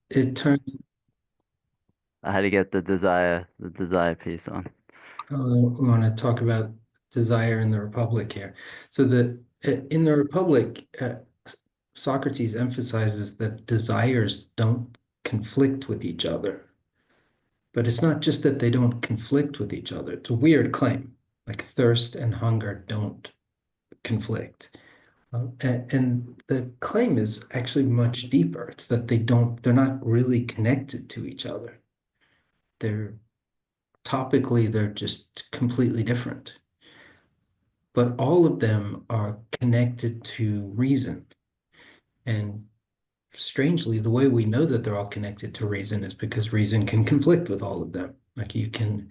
it turns. I had to get the desire piece on. We want to talk about desire in the Republic here. So in the Republic, Socrates emphasizes that desires don't conflict with each other. But it's not just that they don't conflict with each other. It's a weird claim. Like thirst and hunger don't conflict. And the claim is actually much deeper. It's that they're not really connected to each other. They're topically, they're just completely different. But all of them are connected to reason. And strangely, the way we know that they're all connected to reason is because reason can conflict with all of them. Like you can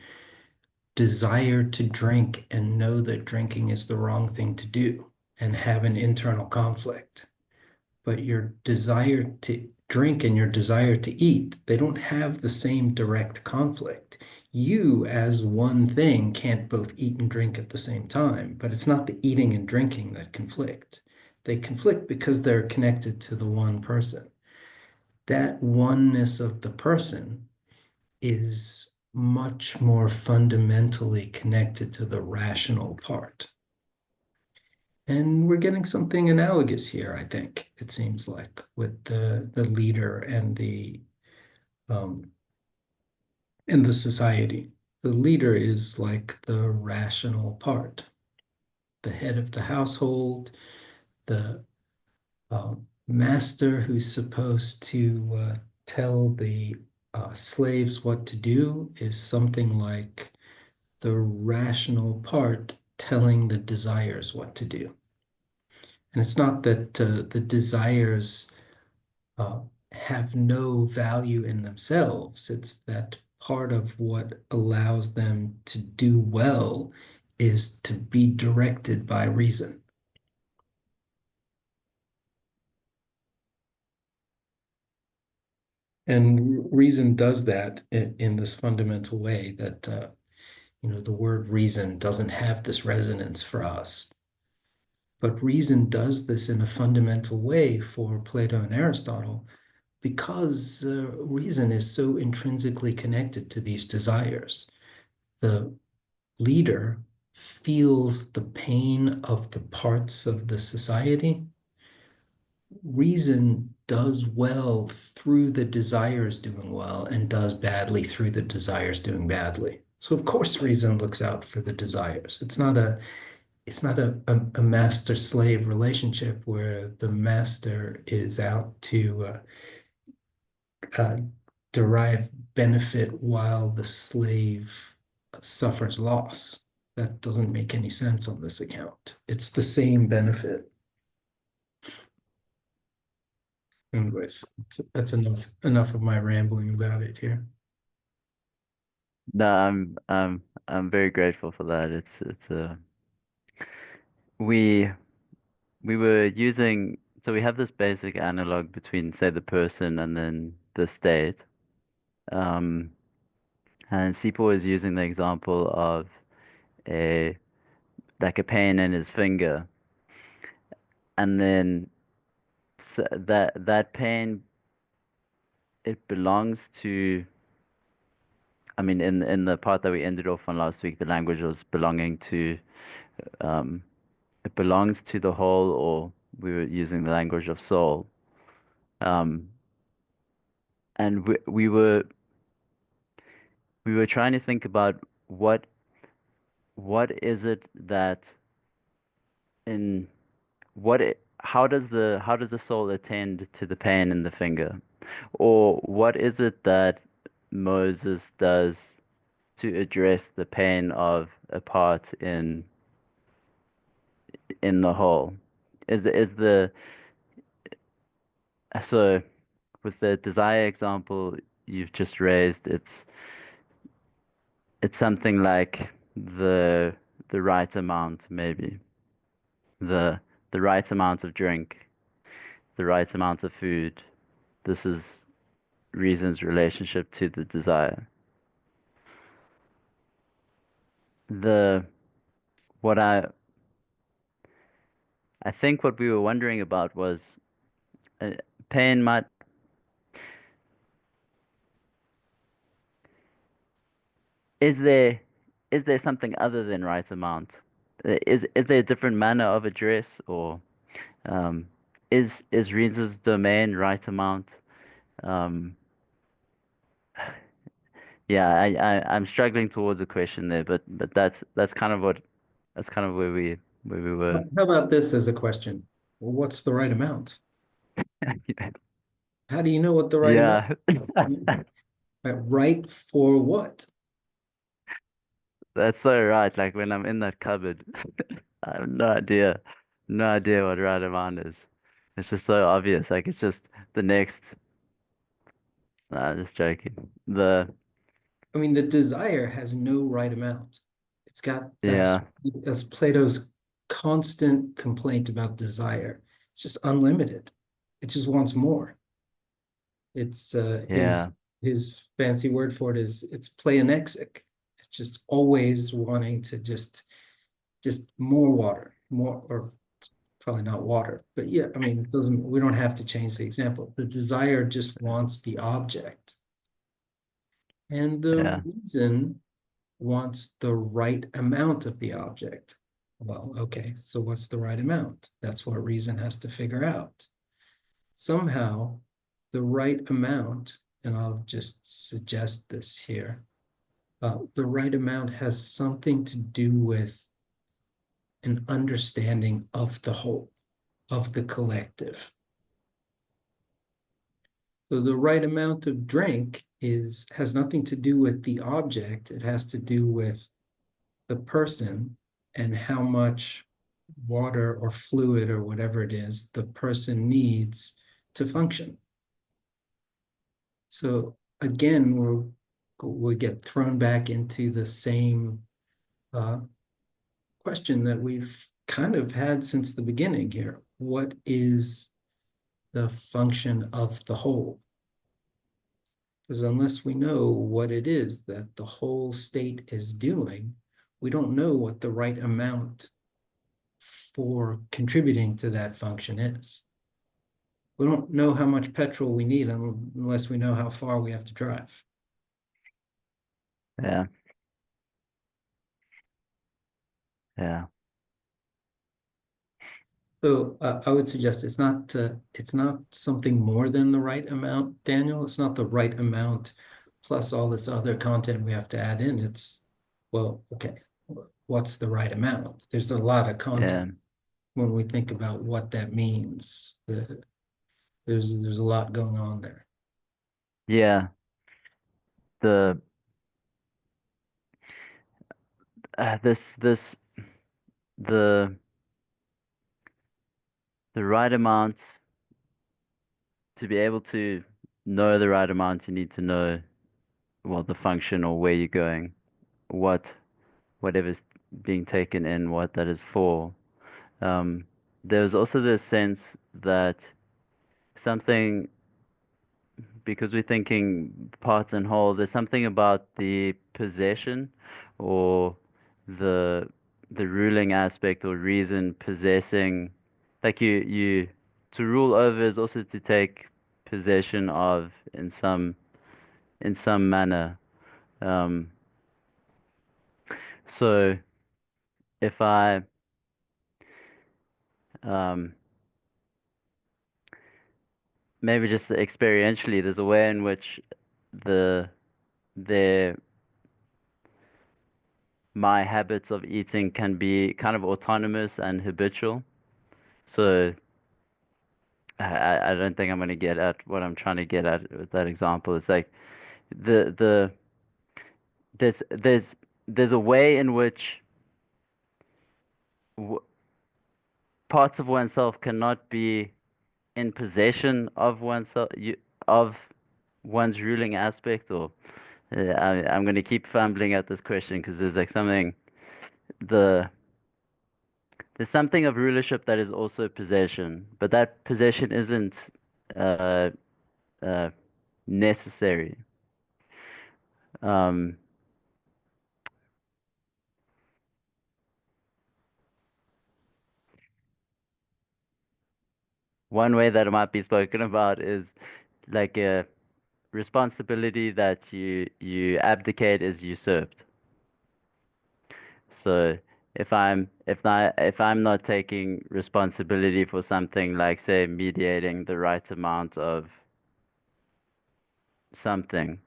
desire to drink and know that drinking is the wrong thing to do and have an internal conflict. But your desire to drink and your desire to eat, they don't have the same direct conflict. You, as one thing, can't both eat and drink at the same time, but it's not the eating and drinking that conflict. They conflict because they're connected to the one person. That oneness of the person is much more fundamentally connected to the rational part. And we're getting something analogous here, I think, it seems like, with the leader um, and the society. The leader is like the rational part, the head of the household, the master who's supposed to tell the slaves what to do is something like the rational part telling the desires what to do. And it's not that the desires uh, have no value in themselves. It's that part of what allows them to do well is to be directed by reason. And reason does that in this fundamental way that, the word reason doesn't have this resonance for us. But reason does this in a fundamental way for Plato and Aristotle because reason is so intrinsically connected to these desires. The leader feels the pain of the parts of the society. Reason does well through the desires doing well and does badly through the desires doing badly. So of course reason looks out for the desires. It's not a master slave relationship where the master is out to uh, derive benefit while the slave suffers loss. That doesn't make any sense on this account. It's the same benefit. Anyways, that's enough of my rambling about it here. No, I'm very grateful for that. We we were using so we have this basic analog between say the person and then the state. Um, and Sipho is using the example of a like a pain in his finger, and then that pain it belongs to. I mean, in the part that we ended off on last week, the language was belonging to. Um, it belongs to the whole, or we were using the language of soul. Um, and we were trying to think about what is it that in how does the soul attend to the pain in the finger, or what is it that Moses does to address the pain of a part in the whole? Is the so with the desire example you've just raised, it's something like the right amount, maybe the the right amount of drink, the right amount of food. This is reason's relationship to the desire. The what I think what we were wondering about was uh, pain might is there is there something other than right amount? Is there a different manner of address, or um, is reason's domain right amount? Um, yeah, I'm struggling towards a question there, but that's kind of what that's kind of where we were. How about this as a question? Well, what's the right amount? How do you know what the right amount Yeah, is? Right for what? that's so right. Like when I'm in that cupboard, I have no idea what right amount is. It's just so obvious. Like it's just the next. Nah, I'm just joking. I mean, the desire has no right amount. It's got Yeah, that's Plato's constant complaint about desire. It's just unlimited. It just wants more. It's yeah, his fancy word for it is it's pleonexic. It's just always wanting to just more water, more or probably not water, but yeah, I mean, it doesn't we don't have to change the example. The desire just wants the object. And the yeah, reason wants the right amount of the object. Well, okay, so what's the right amount? That's what reason has to figure out. Somehow, the right amount, and I'll just suggest this here, the right amount has something to do with an understanding of the whole, of the collective. So the right amount of drink has nothing to do with the object. It has to do with the person and how much water or fluid or whatever it is the person needs to function. So again, we get thrown back into the same uh, question that we've kind of had since the beginning here. What is the function of the whole? Because unless we know what it is that the whole state is doing, we don't know what the right amount for contributing to that function is. We don't know how much petrol we need unless we know how far we have to drive. yeah, yeah, So I would suggest it's not something more than the right amount, Daniel. It's not the right amount plus all this other content we have to add in. It's well, okay, what's the right amount? There's a lot of yeah, content when we think about what that means. There's a lot going on there. yeah. The this the the right amount to be able to know the right amount, you need to know well the function or where you're going, what whatever's being taken in, what that is for. Um, there's also this sense that something, because we're thinking parts and whole, there's something about the possession or the the ruling aspect or reason possessing, like you to rule over is also to take possession of in some manner. Um, so if I um, maybe just experientially, there's a way in which the the my habits of eating can be kind of autonomous and habitual. So I don't think I'm going to get at what I'm trying to get at with that example. It's like the there's there's there's a way in which w parts of oneself cannot be in possession of oneself of one's ruling aspect. Or I'm going to keep fumbling at this question because there's like something the there's something of rulership that is also possession, but that possession isn't uh, uh, necessary. Um, One way that it might be spoken about is like a responsibility that you abdicate is usurped. So if I'm not taking responsibility for something like, say, mediating the right amount of something,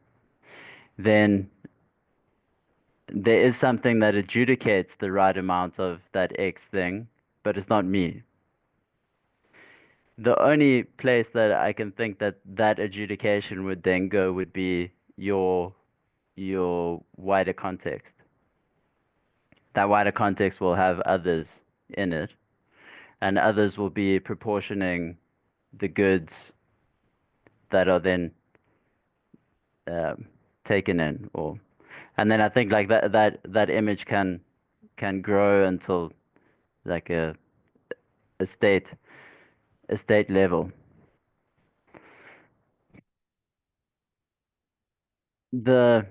then there is something that adjudicates the right amount of that X thing, but it's not me. The only place that I can think that that adjudication would then go would be your wider context. That wider context will have others in it, and others will be proportioning the goods that are then um, taken in, or and then I think like that image can grow until like a state a state level. The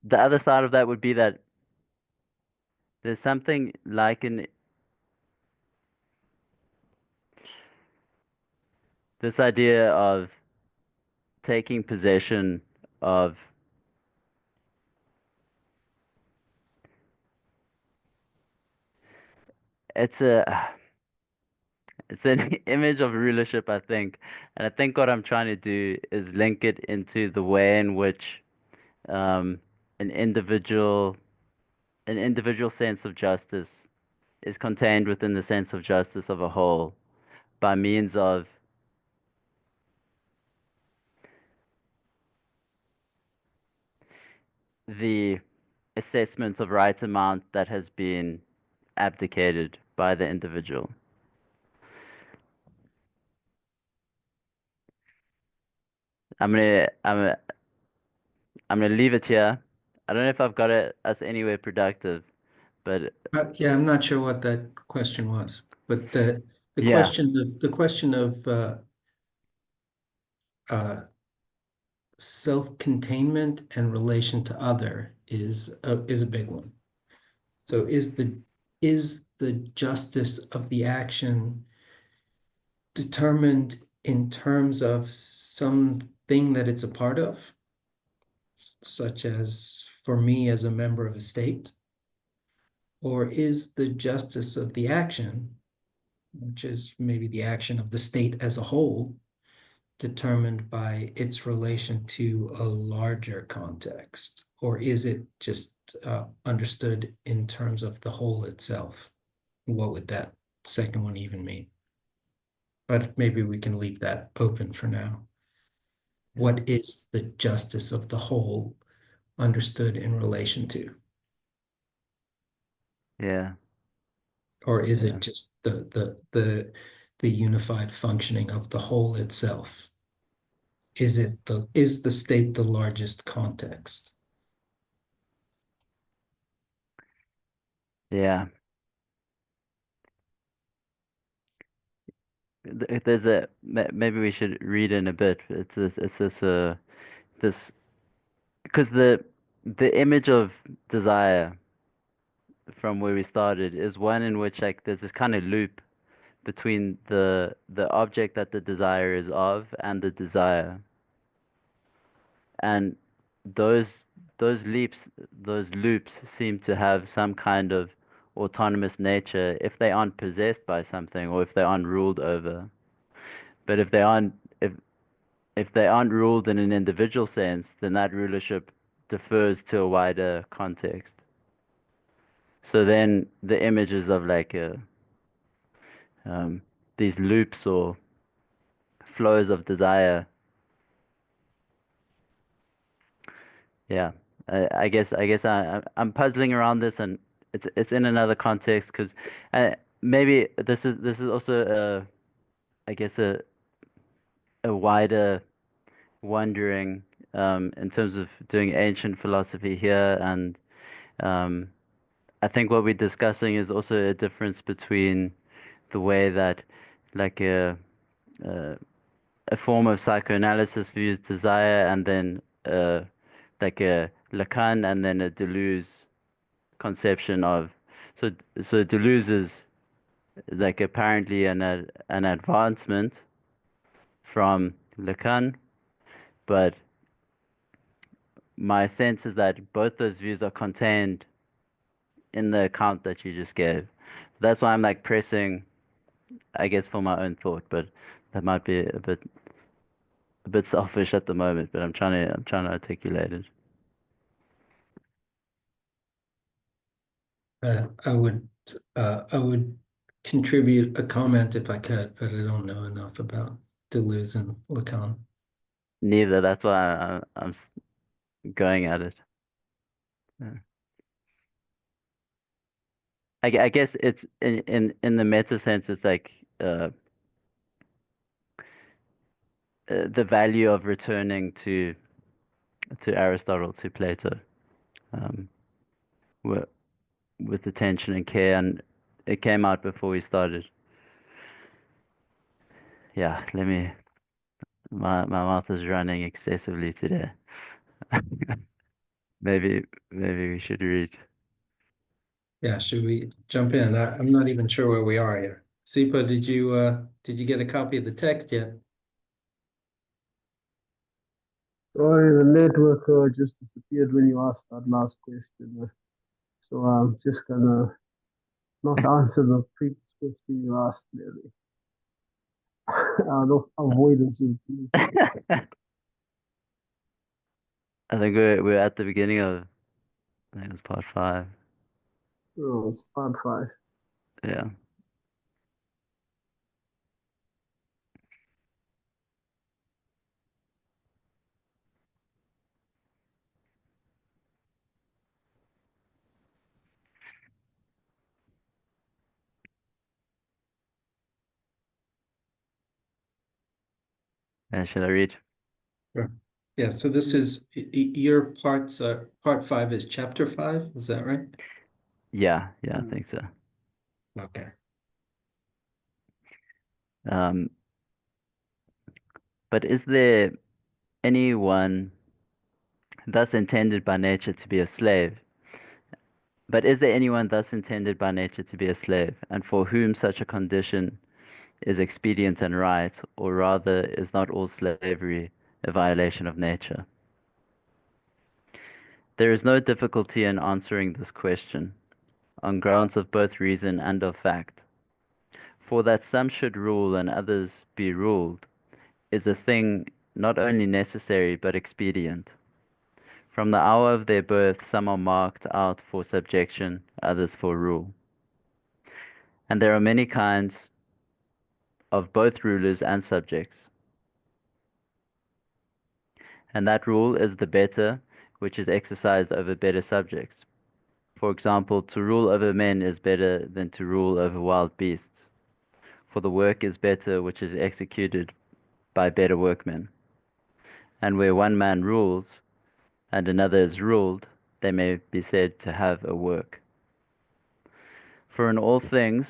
the other side of that would be that there's something like in this idea of taking possession of it's a it's an image of rulership, I think. And I think what I'm trying to do is link it into the way in which um, an individual an individual sense of justice is contained within the sense of justice of a whole by means of the assessment of right amount that has been abdicated by the individual. I'm gonna leave it here. I don't know if I've got us anywhere productive, but Yeah, I'm not sure what that question was, but yeah, the question of uh, self-containment and relation to other is a big one. So is the justice of the action determined in terms of something that it's a part of, such as for me as a member of a state, or is the justice of the action, which is maybe the action of the state as a whole, determined by its relation to a larger context? Or is it just understood in terms of the whole itself? What would that second one even mean? But maybe we can leave that open for now. What is the justice of the whole understood in relation to? yeah, Or is yeah, it just the unified functioning of the whole itself? Is the state the largest context? yeah. There's maybe we should read in a bit. This because the image of desire from where we started is one in which like there's this kind of loop between the object that the desire is of and the desire. And those those leaps those loops seem to have some kind of autonomous nature if they aren't possessed by something or if they aren't ruled over. But if if they aren't ruled in an individual sense, then that rulership defers to a wider context. So then the images of like um, these loops or flows of desire. Yeah, I'm puzzling around this, and it's in another context because maybe this is also I guess a wider wondering in terms of doing ancient philosophy here, and um, I think what we're discussing is also a difference between the way that like a, a form of psychoanalysis views desire, and then like a Lacan, and then a Deleuze conception of so so Deleuze is like apparently an advancement from Lacan, but my sense is that both those views are contained in the account that you just gave. That's why I'm like pressing, I guess, for my own thought, but that might be a bit selfish at the moment, but I'm trying to articulate it. I would contribute a comment if I could, but I don't know enough about Deleuze and Lacan. Neither. That's why I'm going at it. Yeah. I guess it's in the meta sense, it's like uh, the value of returning to Aristotle, to Plato, um, with, with attention and care, and it came out before we started. Yeah, my mouth is running excessively today. Maybe we should read. Yeah, should we jump in? I'm not even sure where we are here. Sipho, did you get a copy of the text yet? Sorry, the network just disappeared when you asked that last question. So I'm just gonna not answer the previous question you asked, really, out of avoidance of being. I think we're at the beginning of, I think it was part five. Oh, it's part five. Yeah. Should I read? Sure. Yeah, so this is your part five is chapter five, is that right? Yeah, I think so. Okay. Um, but is there anyone thus intended by nature to be a slave? But is there anyone thus intended by nature to be a slave, and for whom such a condition is expedient and right, or rather is not all slavery a violation of nature? There is no difficulty in answering this question, on grounds of both reason and of fact. For that some should rule and others be ruled is a thing not only necessary but expedient. From the hour of their birth, some are marked out for subjection, others for rule. And there are many kinds of both rulers and subjects. And that rule is the better which is exercised over better subjects. For example, to rule over men is better than to rule over wild beasts, for the work is better which is executed by better workmen. And where one man rules and another is ruled, they may be said to have a work. For in all things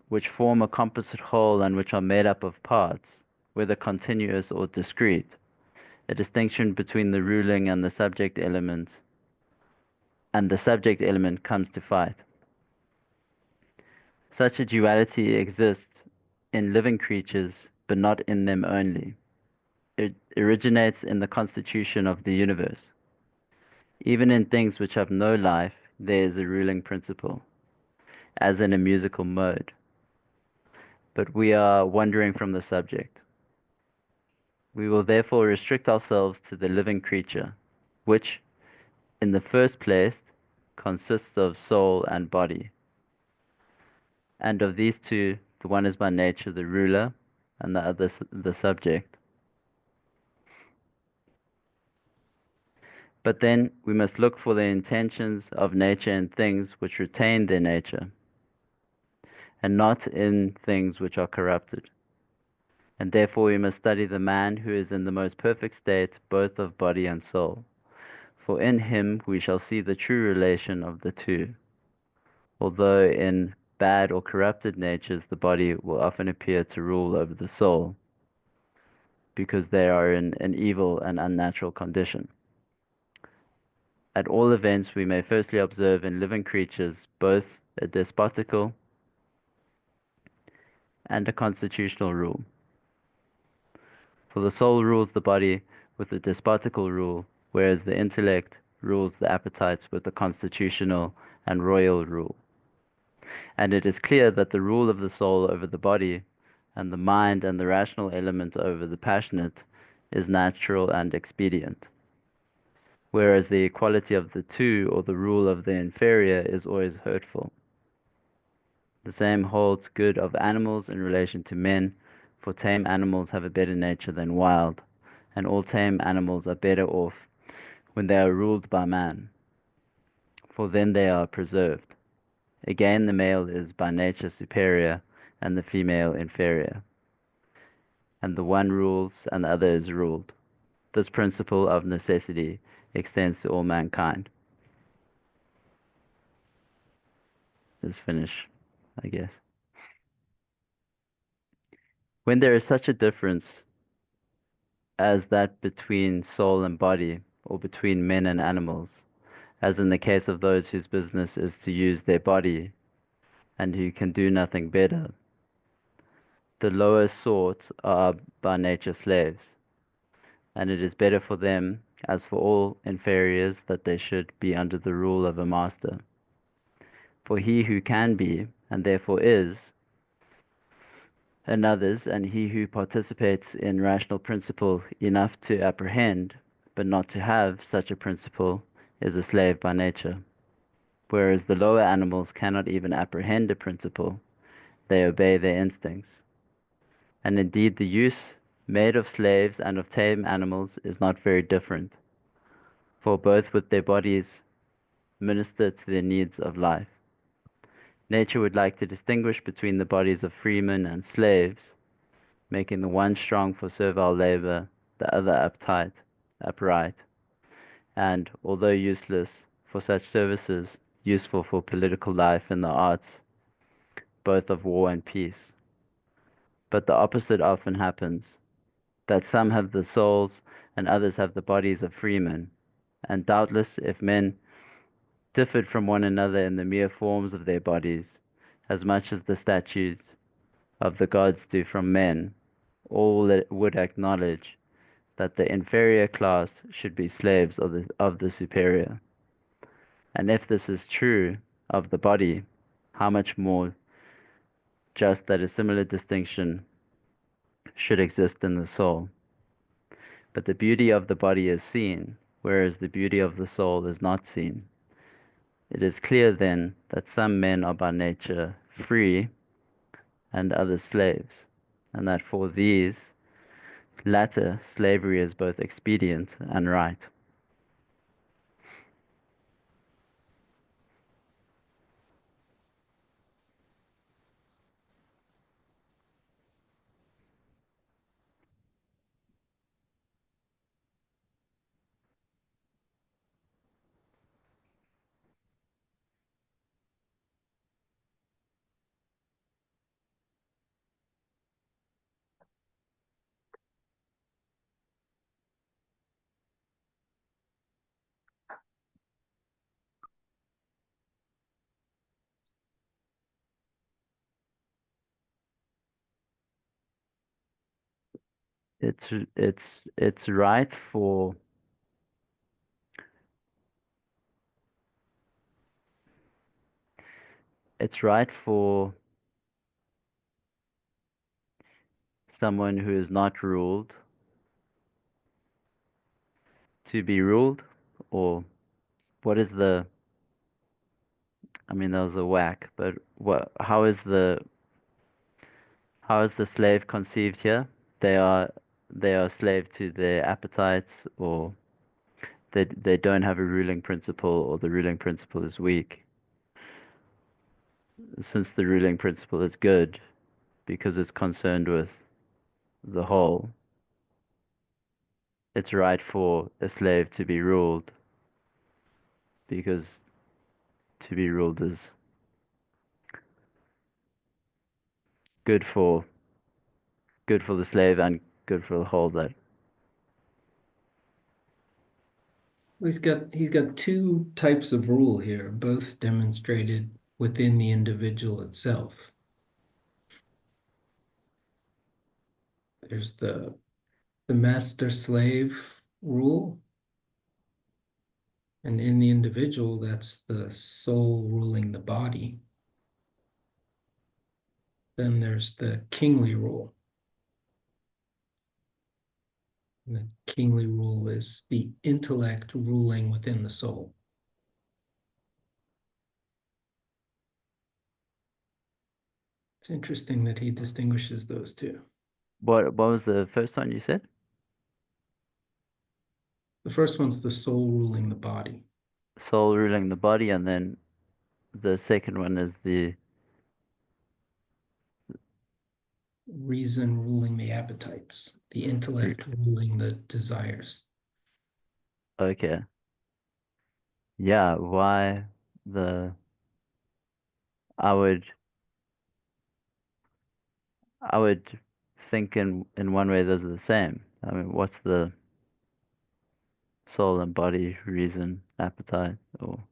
which form a composite whole and which are made up of parts, whether continuous or discrete, a distinction between the ruling and the subject element comes to fight. Such a duality exists in living creatures, but not in them only. It originates in the constitution of the universe. Even in things which have no life, there is a ruling principle, as in a musical mode. But we are wandering from the subject. We will therefore restrict ourselves to the living creature, which, in the first place, consists of soul and body. And of these two, the one is by nature the ruler, and the other the subject. But then we must look for the intentions of nature in things which retain their nature, and not in things which are corrupted. And therefore we must study the man who is in the most perfect state both of body and soul. For in him we shall see the true relation of the two, although in bad or corrupted natures the body will often appear to rule over the soul, because they are in an evil and unnatural condition. At all events, we may firstly observe in living creatures both a despotical and a constitutional rule. For the soul rules the body with a despotical rule, whereas the intellect rules the appetites with a constitutional and royal rule. And it is clear that the rule of the soul over the body, and the mind and the rational element over the passionate, is natural and expedient, whereas the equality of the two, or the rule of the inferior, is always hurtful. The same holds good of animals in relation to men, for tame animals have a better nature than wild, and all tame animals are better off when they are ruled by man, for then they are preserved. Again, the male is by nature superior, and the female inferior, and the one rules and the other is ruled. This principle of necessity extends to all mankind. Let's finish, I guess. When there is such a difference as that between soul and body, or between men and animals, as in the case of those whose business is to use their body, and who can do nothing better, the lower sort are by nature slaves, and it is better for them, as for all inferiors, that they should be under the rule of a master. For he who can be, and therefore is, another's, and he who participates in rational principle enough to apprehend, but not to have such a principle, is a slave by nature. Whereas the lower animals cannot even apprehend a principle, they obey their instincts. And indeed the use made of slaves and of tame animals is not very different, for both with their bodies minister to the needs of life. Nature would like to distinguish between the bodies of freemen and slaves, making the one strong for servile labor, the other upright, and, although useless for such services, useful for political life and the arts, both of war and peace. But the opposite often happens, that some have the souls and others have the bodies of freemen, and doubtless if men differed from one another in the mere forms of their bodies, as much as the statues of the gods do from men, all would acknowledge that the inferior class should be slaves of the superior. And if this is true of the body, how much more just that a similar distinction should exist in the soul. But the beauty of the body is seen, whereas the beauty of the soul is not seen. It is clear then that some men are by nature free and others slaves, and that for these latter slavery is both expedient and right. It's right for someone who is not ruled to be ruled, or what is the, I mean that was a whack, but how is the slave conceived here? They are slave to their appetites, or they don't have a ruling principle, or the ruling principle is weak. Since the ruling principle is good, because it's concerned with the whole, it's right for a slave to be ruled, because to be ruled is good for the slave and good for the whole. That He's got two types of rule here, both demonstrated within the individual itself. There's the master-slave rule, And in the individual, that's the soul ruling the body. Then there's the kingly rule. And the kingly rule is the intellect ruling within the soul. It's interesting that he distinguishes those two. What was the first one you said? The first one's the soul ruling the body. Soul ruling the body, and then the second one is the Reason ruling the appetites. The intellect ruling the desires. okay. Yeah, why the I would I would think in one way those are the same. I mean, what's the soul and body, reason, appetite, or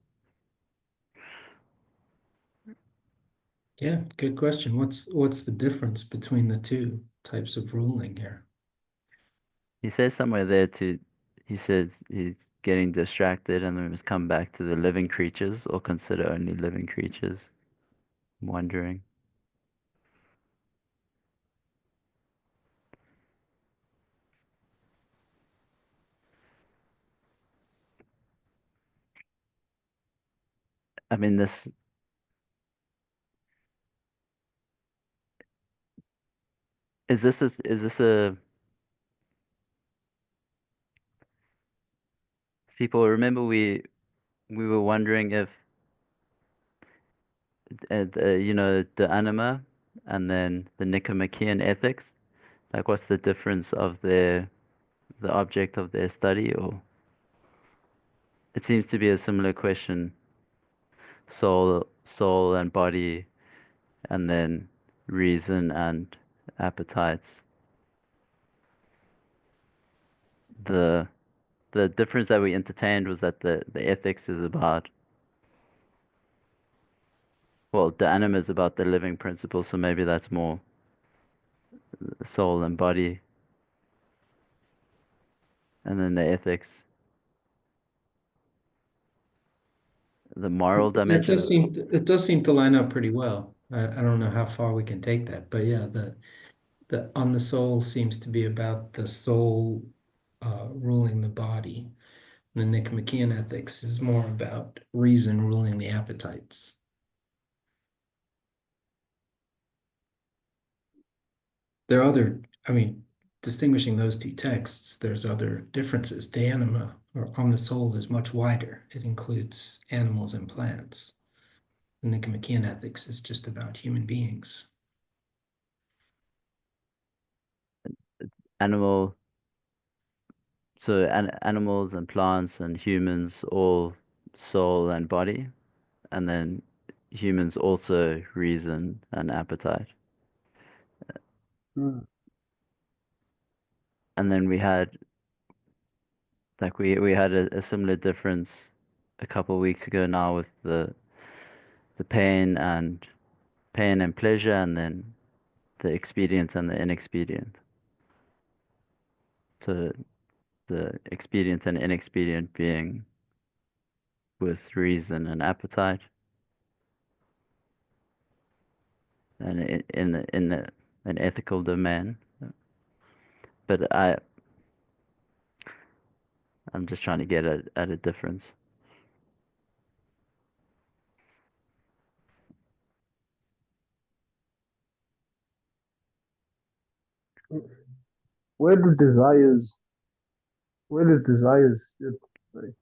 Yeah, good question. What's the difference between the two types of ruling here? he says somewhere there to he says he's getting distracted and then we must come back to the living creatures or consider only living creatures. I'm wondering. I mean this is this a people remember we were wondering if you know the Anima and then the Nichomachean Ethics, like what's the difference of the object of their study, or it seems to be a similar question, soul and body, and then reason and appetites. The the difference that we entertained was that the ethics is about, well, the anima is about the living principle, so maybe that's more soul and body, and then the ethics, the moral dimension. It does seem to line up pretty well. I don't know how far we can take that, but yeah, the on the soul seems to be about the soul ruling the body. The Nicomachean ethics is more about reason ruling the appetites. There are other, I mean, distinguishing those two texts, there's other differences. The anima, or on the soul, is much wider. It includes animals and plants. The Nicomachean ethics is just about human beings. Animal, so animals and plants and humans all soul and body, and then humans also reason and appetite. Hmm. And then we had like we had a similar difference a couple of weeks ago now with the pain and pleasure, and then the expedient and the inexpedient. So the expedient and inexpedient being with reason and appetite, and in an ethical domain. But I'm just trying to get at a difference. Where do desires where do desires sit? Like,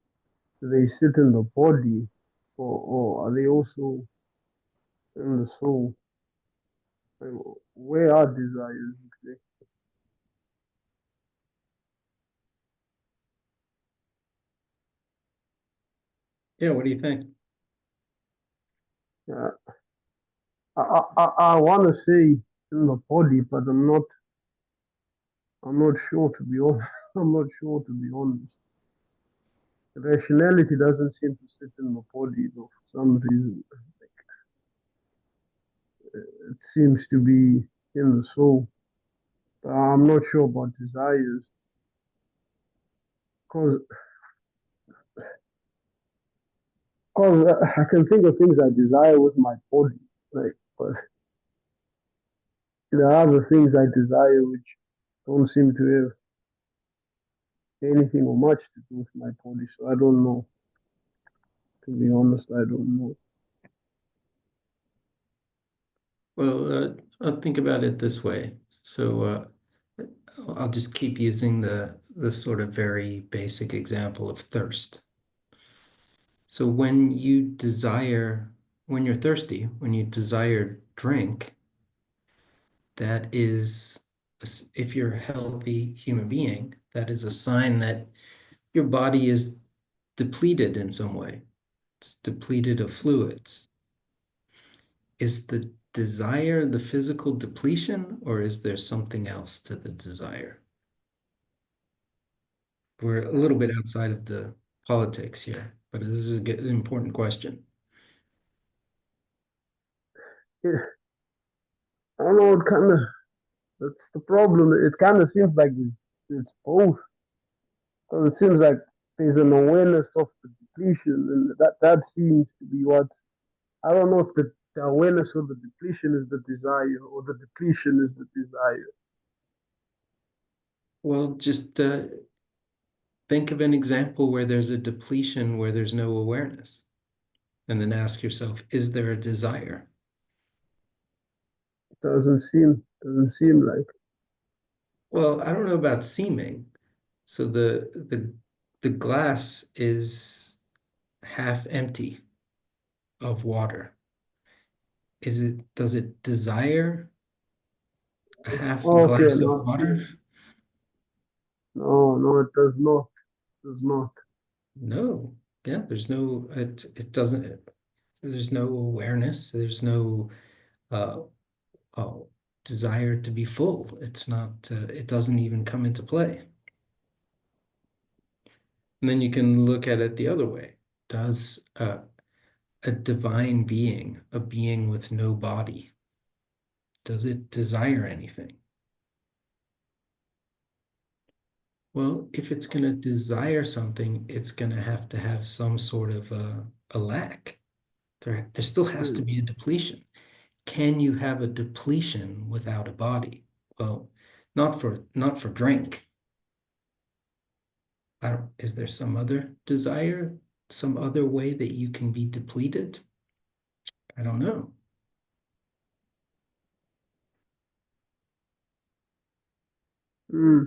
do they sit in the body, or are they also in the soul? Like, where are desires exactly? Yeah, what do you think? Yeah, I want to say in the body, but I'm not sure to be honest. I'm not sure to be honest. Rationality doesn't seem to sit in the body though for some reason. It seems to be in the soul. But I'm not sure about desires because Because I can think of things I desire with my body, like, but there are other things I desire which don't seem to have anything or much to do with my body. So I don't know. To be honest, I don't know. Well, I'll think about it this way. So I'll just keep using the sort of very basic example of thirst. So when you're thirsty, when you desire drink, that is, if you're a healthy human being, that is a sign that your body is depleted in some way. It's depleted of fluids. Is the desire the physical depletion, or is there something else to the desire? We're a little bit outside of the politics here, but this is an important question. Yeah, I don't know. It kind of that's the problem. It kind of seems like it's both. Because it seems like there's an awareness of the depletion, and that seems to be what I don't know if the awareness of the depletion is the desire or the depletion is the desire. Well, just think of an example where there's a depletion where there's no awareness, and then ask yourself, is there a desire? Doesn't seem like. Well, I don't know about seeming. So the glass is half empty of water. Does it desire a half Okay, glass of no, water? no, it does not. Does not. No. Yeah, it doesn't, there's no awareness, there's no uh, oh, desire to be full. It's not, it doesn't even come into play. And then you can look at it the other way. Does a divine being, a being with no body, does it desire anything? Well, if it's going to desire something, it's going to have some sort of a lack. There still has to Hmm. be a depletion. Can you have a depletion without a body? Well, not for drink. Is there some other desire, some other way that you can be depleted? I don't know. Hmm.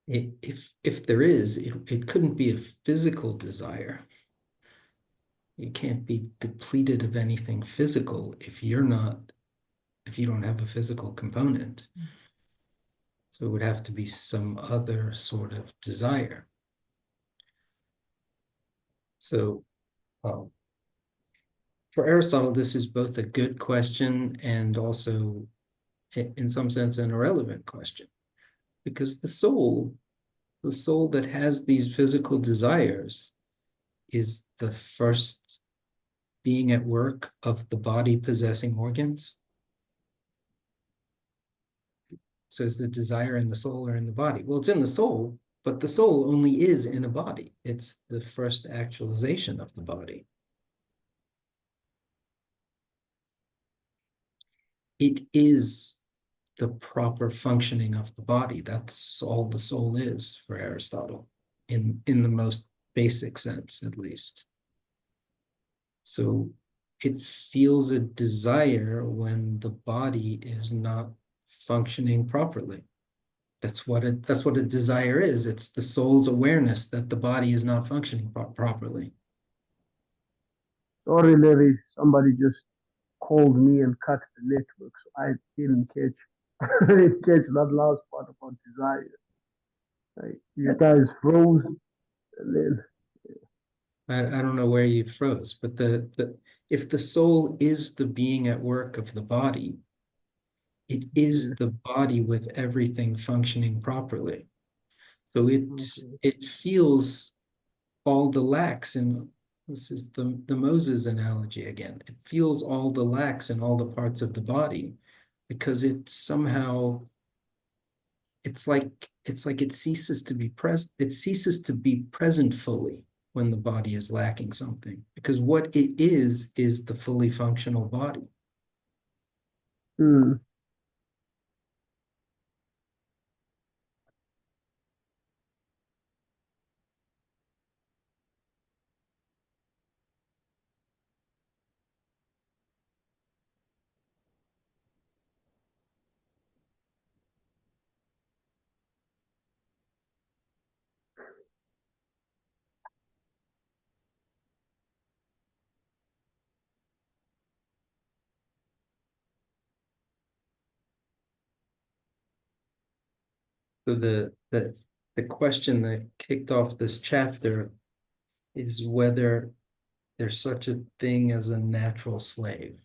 If there is, it couldn't be a physical desire. You can't be depleted of anything physical if you don't have a physical component. So it would have to be some other sort of desire. So um, for Aristotle, this is both a good question and also, in some sense, an irrelevant question, because the soul that has these physical desires, is the first being at work of the body possessing organs. So is the desire in the soul or in the body? Well, it's in the soul, but the soul only is in a body. It's the first actualization of the body. It is the proper functioning of the body. That's all the soul is for Aristotle, in the most basic sense, at least. So it feels a desire when the body is not functioning properly. That's what a desire is. It's the soul's awareness that the body is not functioning properly. Sorry, Larry. Somebody just called me and cut the network, so I didn't catch. I didn't catch that last part about desire. Like, you guys froze, and then I don't know where you froze, but if the soul is the being at work of the body, it yeah, is the body with everything functioning properly. So okay. it feels all the lacks, and this is the Moses analogy again. It feels all the lacks in all the parts of the body because it somehow it's like it ceases to be present. It ceases to be present fully when the body is lacking something, because what it is the fully functional body. Hmm. So the question that kicked off this chapter is whether there's such a thing as a natural slave.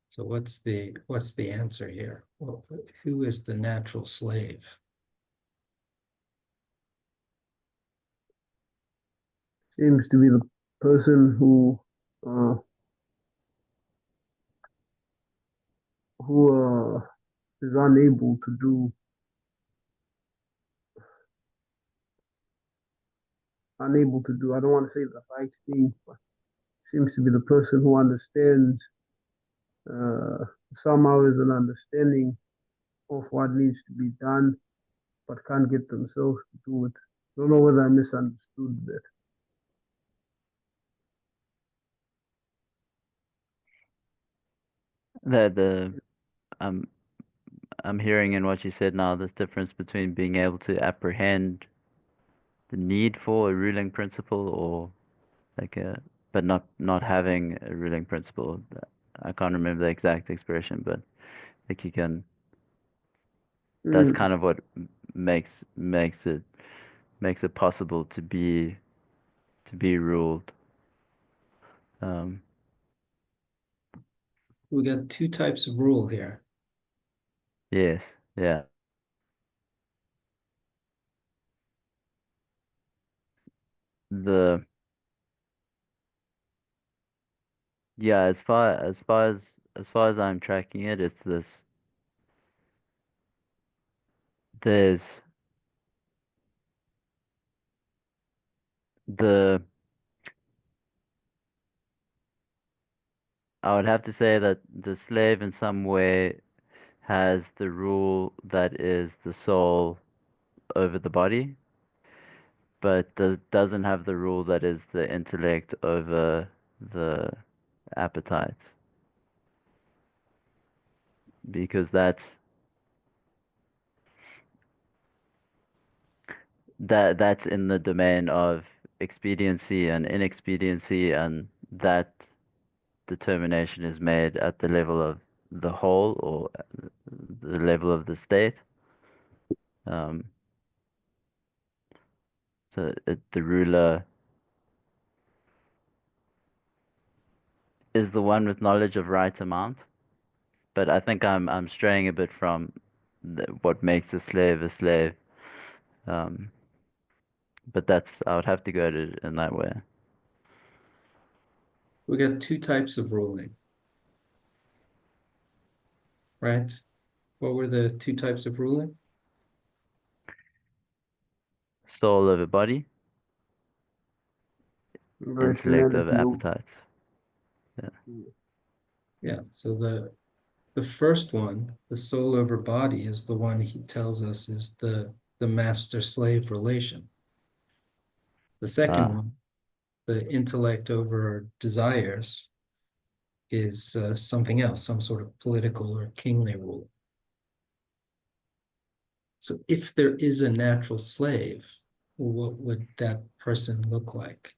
So what's the answer here? Well, who is the natural slave? Seems to be the person uh, who is unable to do, I don't want to say the right thing, but seems to be the person who understands, uh, somehow is an understanding of what needs to be done, but can't get themselves to do it. Don't know whether I misunderstood that. The I'm hearing in what you said now this difference between being able to apprehend the need for a ruling principle or like a but not having a ruling principle. I can't remember the exact expression, but like you can that's Mm. kind of what makes makes it possible to be ruled. Um, We got two types of rule here. yes, yeah. The yeah, as far as I'm tracking it, it's this there's the I would have to say that the slave in some way has the rule that is the soul over the body, but doesn't have the rule that is the intellect over the appetites, because that's in the domain of expediency and inexpediency, and that determination is made at the level of the whole or the level of the state. Um, the ruler is the one with knowledge of right amount, but I think I'm straying a bit from what makes a slave a slave. Um, but that's I would have to go to it in that way. We got two types of ruling, right? What were the two types of ruling? Soul over body, intellect over Rationality over. appetites. Yeah. Yeah, so the first one, the soul over body, is the one he tells us is the master-slave relation. The second Ah, one, the intellect over desires, is something else, some sort of political or kingly rule. So if there is a natural slave, what would that person look like?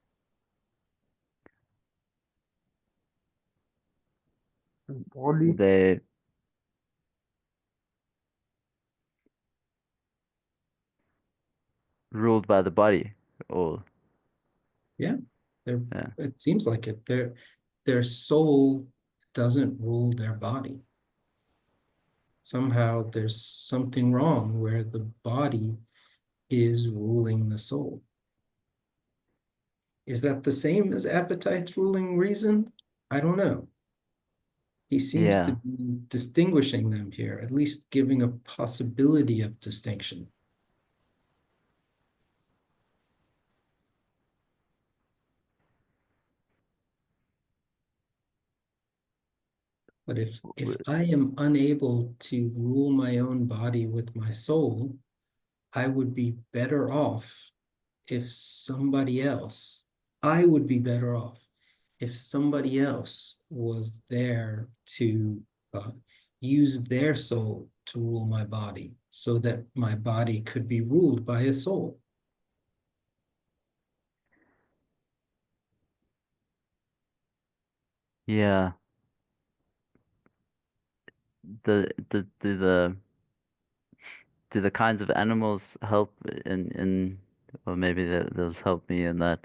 Body. they ruled by the body, or Yeah, they're, yeah. it seems like it. Their soul doesn't rule their body. Somehow there's something wrong where the body is ruling the soul. Is that the same as appetites ruling reason? I don't know. He seems to Yeah. be distinguishing them here, at least giving a possibility of distinction. But if I am unable to rule my own body with my soul, I would be better off if somebody else, I would be better off if somebody else was there to use their soul to rule my body so that my body could be ruled by a soul. Yeah. The do the kinds of animals help in or maybe those help me in that?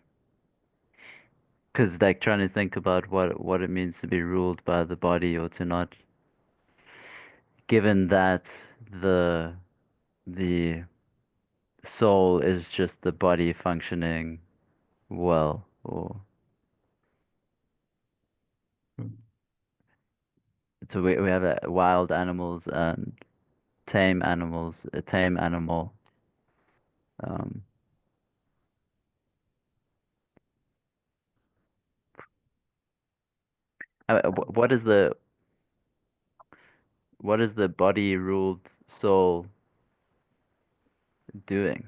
Because like trying to think about what it means to be ruled by the body or to not, given that the the soul is just the body functioning well, or so we have wild animals and tame animals, a tame animal. Um, what is the body ruled soul doing?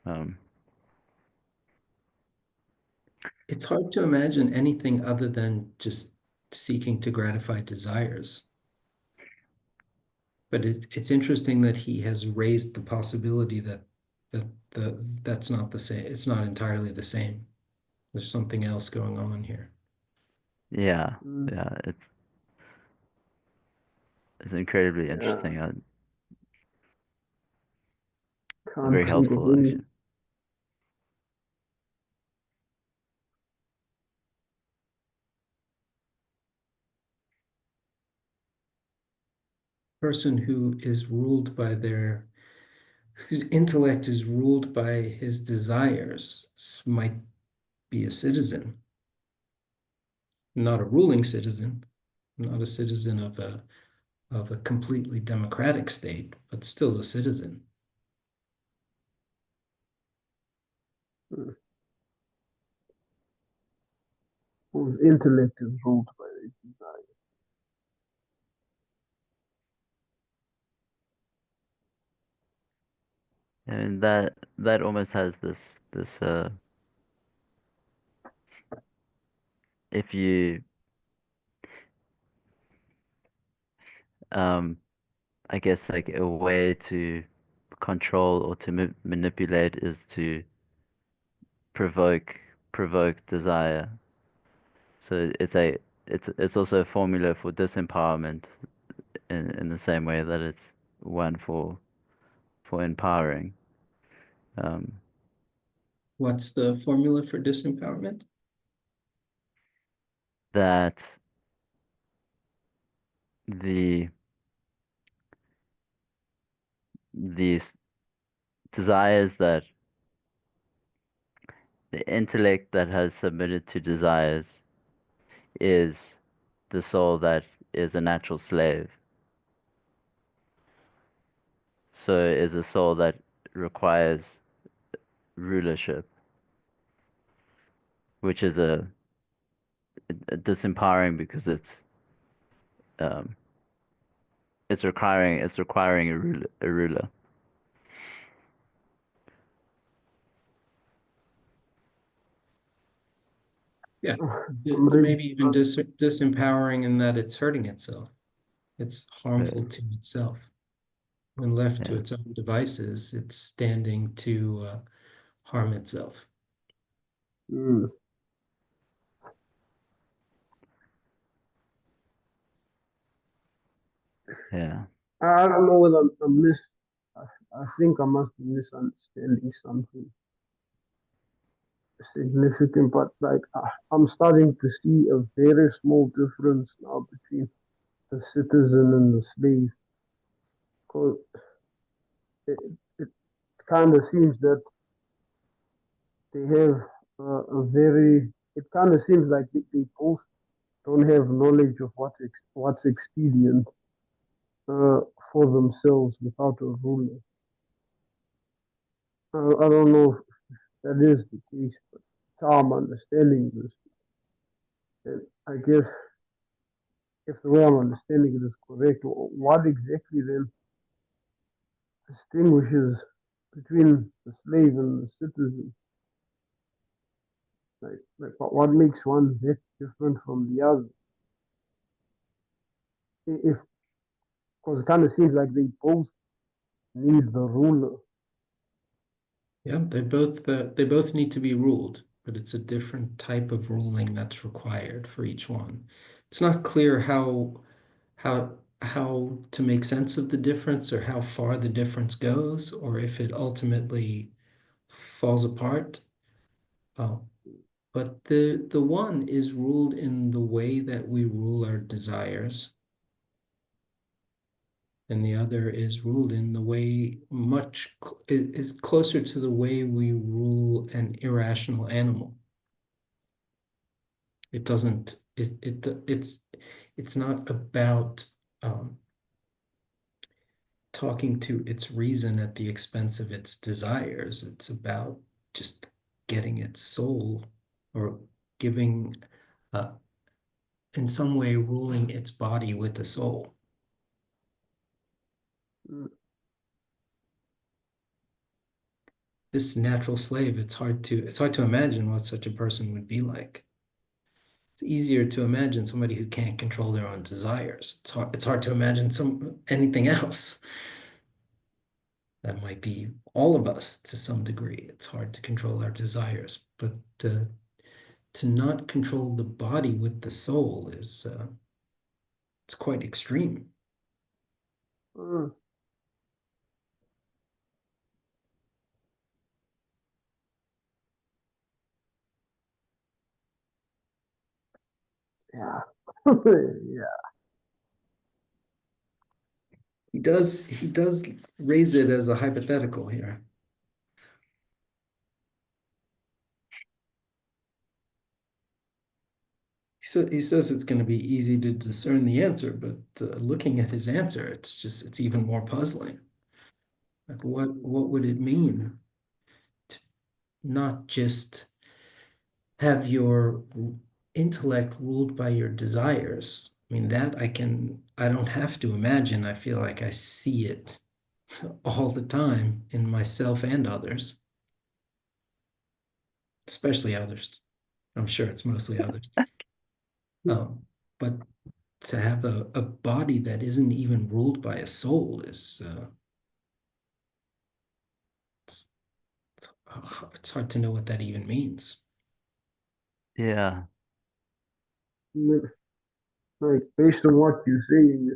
Um, It's hard to imagine anything other than just seeking to gratify desires. But it's interesting that he has raised the possibility that that's not the same. It's not entirely the same. There's something else going on here. yeah, Mm, yeah, it's incredibly yeah, interesting. can't Very think of helpful, any. actually. Person who is ruled by whose intellect is ruled by his desires might be a citizen, not a ruling citizen, not a citizen of a completely democratic state, but still a citizen. Mm, whose intellect is ruled by their desire. And that almost has this if you um I guess like a way to control or to manipulate is to provoke desire. So it's also a formula for disempowerment in the same way that it's one for empowering. Um, What's the formula for disempowerment? that the these desires that the intellect that has submitted to desires is the soul that is a natural slave. So is a soul that requires rulership, which is a disempowering because um, it's requiring a ruler. Yeah, I'm ready. maybe even disempowering in that it's hurting itself. It's harmful Uh, to itself. When left to yeah, its own devices, it's standing to harm itself. Mm. yeah, I don't know whether I, I think I must be misunderstanding something significant, but like I'm starting to see a very small difference now between the citizen and the slave. Because it kind of seems that they have a very, it kind of seems like they both don't have knowledge of what's expedient for themselves without a ruler. I don't know if that is the case, but it's how I'm understanding this. And I guess if the way I'm understanding it is correct, what exactly then distinguishes between the slave and the citizen? Like what makes one that different from the other? If because it kind of seems like they both need the ruler. Yeah, they both need to be ruled, but it's a different type of ruling that's required for each one. It's not clear how to make sense of the difference or how far the difference goes, or if it ultimately falls apart. Oh, but the one is ruled in the way that we rule our desires, and the other is ruled in the way is closer to the way we rule an irrational animal. It doesn't it's not about talking to its reason at the expense of its desires. It's about just getting its soul, or giving in some way ruling its body with the soul. Mm. This natural slave, it's hard to imagine what such a person would be like. It's easier to imagine somebody who can't control their own desires. It's hard to imagine anything else. That might be all of us to some degree. It's hard to control our desires, but to not control the body with the soul is it's quite extreme. Mm. Yeah. Yeah. He does raise it as a hypothetical here. He says it's going to be easy to discern the answer, but looking at his answer, it's even more puzzling. Like what would it mean to not just have your intellect ruled by your desires? I mean, that I don't have to imagine. I feel like I see it all the time in myself and others, especially others. I'm sure it's mostly others. Um, but to have a body that isn't even ruled by a soul is it's hard to know what that even means. Yeah. Like based on what you're saying,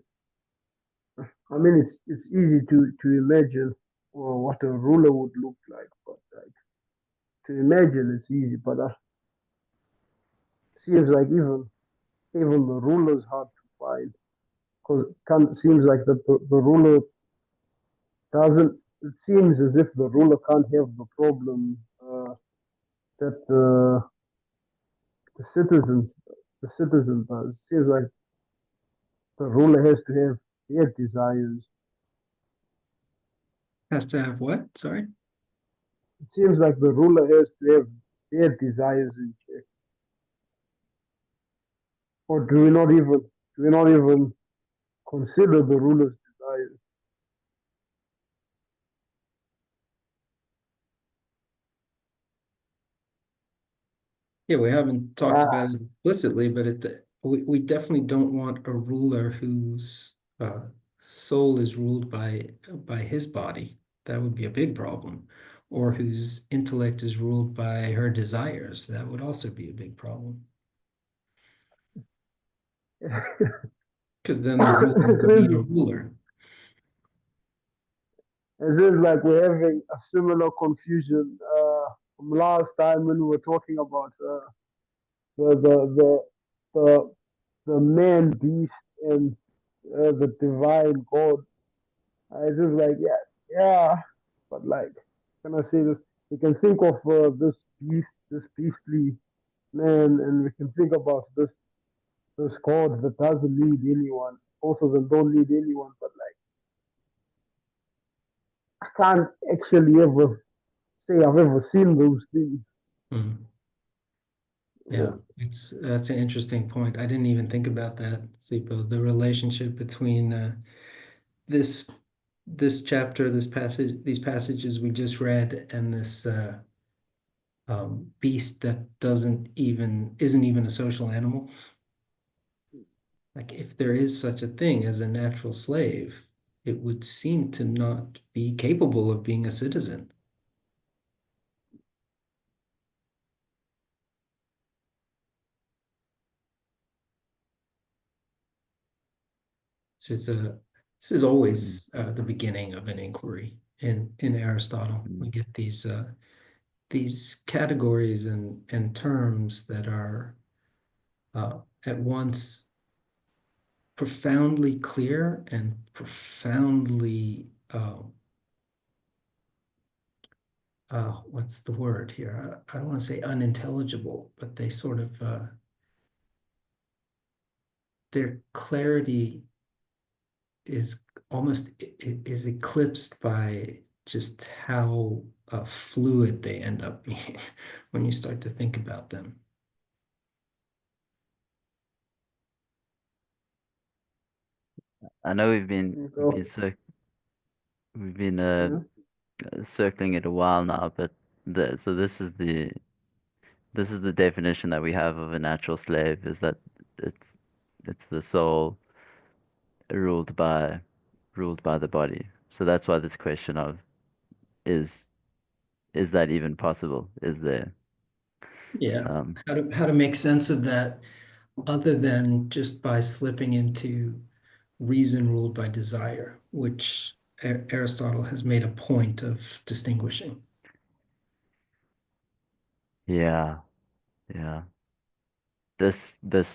I mean it's easy to imagine what a ruler would look like, but like to imagine it's easy, but it seems like even the ruler's hard to find because it seems like the ruler doesn't. It seems as if the ruler can't have the problem that the citizen the citizen does. It seems like the ruler has to have their desires. Has to have what? Sorry. It seems like the ruler has to have their desires in check. Or do we not even consider the ruler's desires? Yeah, we haven't talked Ah, about it explicitly, but we definitely don't want a ruler whose soul is ruled by his body. That would be a big problem. Or whose intellect is ruled by her desires. That would also be a big problem. Because then the ruler would need a ruler. it seems like we're having a similar confusion from last time when we were talking about the, the the the the man beast and the divine God. I just like yeah, but like can I say this? We can think of this beastly man, and we can think about this this code that doesn't need anyone. Both of them don't need anyone, but like I can't actually ever say I've ever seen those things. Hmm. Yeah, that's an interesting point. I didn't even think about that, Sipho, the relationship between this this chapter, this passage, these passages we just read, and this beast that isn't even a social animal. Like if there is such a thing as a natural slave, it would seem to not be capable of being a citizen. This is a this is Mm, always the beginning of an inquiry in Aristotle. We mm. get these categories and terms that are at once profoundly clear and profoundly what's the word here? I don't want to say unintelligible, but they sort of their clarity is almost is eclipsed by just how fluid they end up being when you start to think about them. I know we've been we've So, been cir we've been yeah. circling it a while now, but so this is the definition that we have of a natural slave is that it's it's the soul ruled by ruled by the body. So that's why this question of is is that even possible? Is there? Yeah. Um, How to make sense of that other than just by slipping into reason ruled by desire, which Aristotle has made a point of distinguishing. yeah, yeah. This this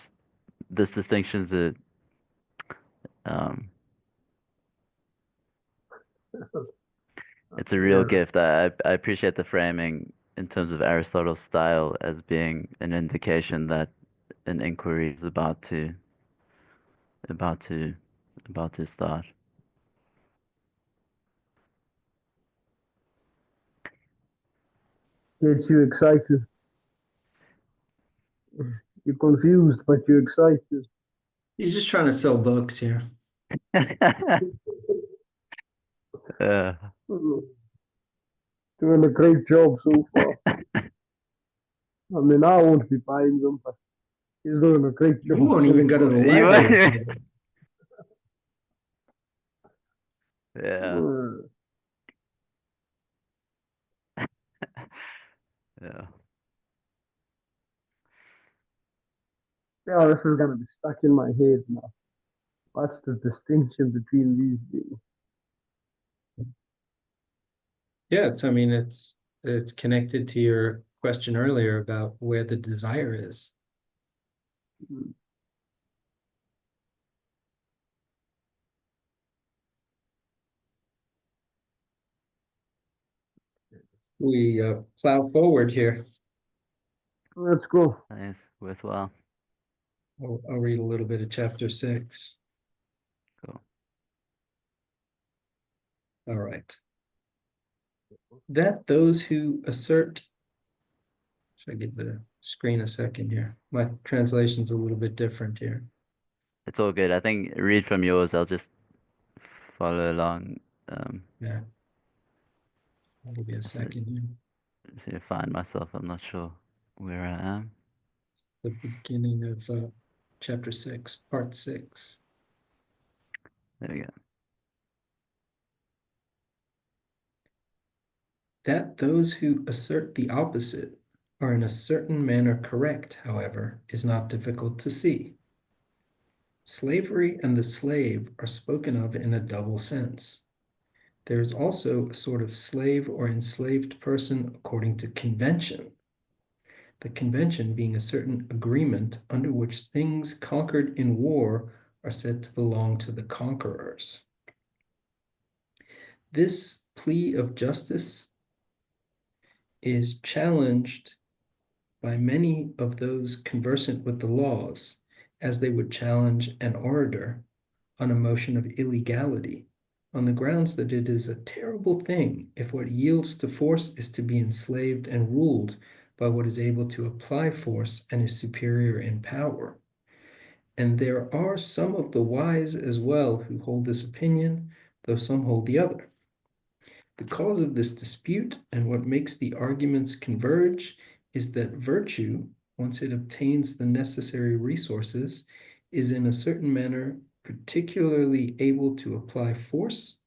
this distinction's a um, it's a real Yeah. gift. I appreciate the framing in terms of Aristotle's style as being an indication that an inquiry is about to about to start. Gets you excited. You're confused, but you're excited. He's just trying to sell books here. Uh, Doing a great job so far. I mean, I won't be buying them, but he's doing a great You job won't so even go to far. the you library want- for them. yeah, yeah. Yeah, this is gonna be stuck in my head now. What's the distinction between these things? Yeah, I mean, it's connected to your question earlier about where the desire is. We plow forward here. Let's go. Nice, worthwhile. I'll read a little bit of chapter 6. Cool. All right. That those who assert, should I give the screen a second here? My translation's a little bit different here. It's all good. I think read from yours. I'll just follow along. Um, Yeah, I'll give you a so, second here. so to find myself. I'm not sure where I am. It's the beginning of chapter 6, part 6. There we go. That those who assert the opposite are in a certain manner correct, however, is not difficult to see. Slavery and the slave are spoken of in a double sense. There is also a sort of slave or enslaved person according to convention, the convention being a certain agreement under which things conquered in war are said to belong to the conquerors. This plea of justice is challenged by many of those conversant with the laws as they would challenge an orator on a motion of illegality, on the grounds that it is a terrible thing if what yields to force is to be enslaved and ruled by what is able to apply force and is superior in power. And there are some of the wise as well who hold this opinion, though some hold the other. The cause of this dispute and what makes the arguments converge is that virtue, once it obtains the necessary resources, is in a certain manner particularly able to apply force,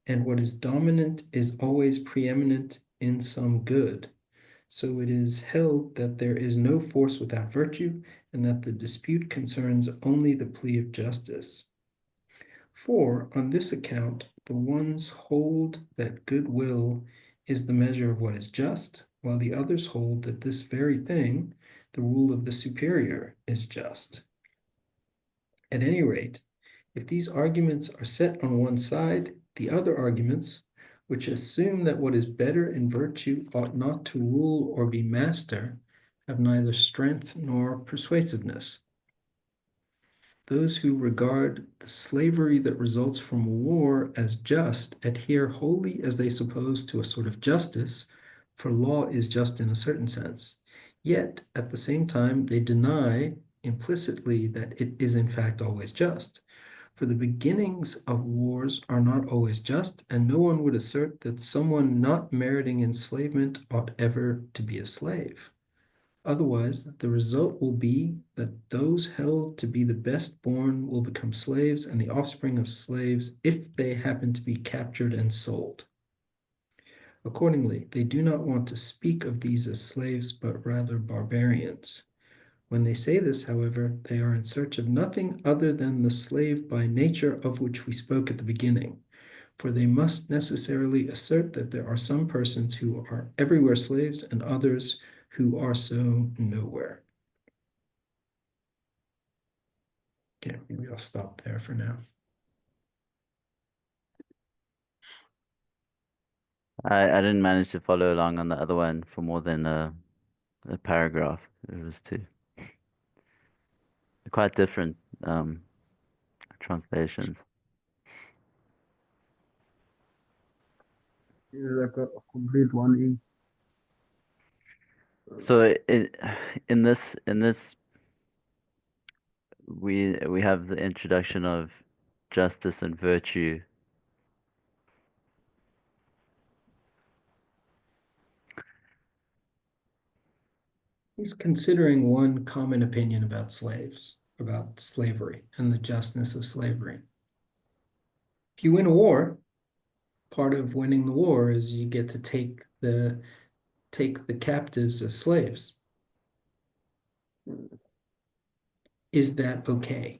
and what is dominant is always preeminent in some good. So it is held that there is no force without virtue, and that the dispute concerns only the plea of justice. For on this account, the ones hold that goodwill is the measure of what is just, while the others hold that this very thing, the rule of the superior, is just. At any rate, if these arguments are set on one side, the other arguments, which assume that what is better in virtue ought not to rule or be master, have neither strength nor persuasiveness. Those who regard the slavery that results from war as just adhere wholly, as they suppose, to a sort of justice, for law is just in a certain sense. Yet, at the same time, they deny implicitly that it is in fact always just. For the beginnings of wars are not always just, and no one would assert that someone not meriting enslavement ought ever to be a slave. Otherwise, the result will be that those held to be the best born will become slaves, and the offspring of slaves, if they happen to be captured and sold. Accordingly, they do not want to speak of these as slaves, but rather barbarians. When they say this, however, they are in search of nothing other than the slave by nature of which we spoke at the beginning. For they must necessarily assert that there are some persons who are everywhere slaves and others who are so nowhere. Okay, maybe I'll stop there for now. I didn't manage to follow along on the other one for more than a paragraph. It was two quite different translations. It's like a complete 180. So in this we have the introduction of justice and virtue. He's considering one common opinion about slaves, about slavery and the justness of slavery. If you win a war, part of winning the war is you get to take the captives as slaves. Is that okay?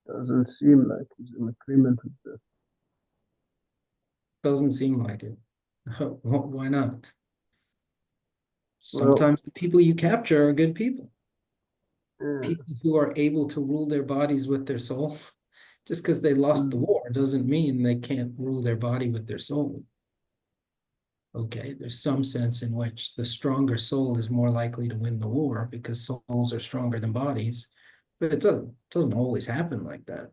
Doesn't seem like he's in agreement with this. Doesn't seem like it. Why not? Well, Sometimes the people you capture are good people. yeah. People who are able to rule their bodies with their soul. Just because they lost the war doesn't mean they can't rule their body with their soul. Okay, there's some sense in which the stronger soul is more likely to win the war because souls are stronger than bodies, but it doesn't always happen like that.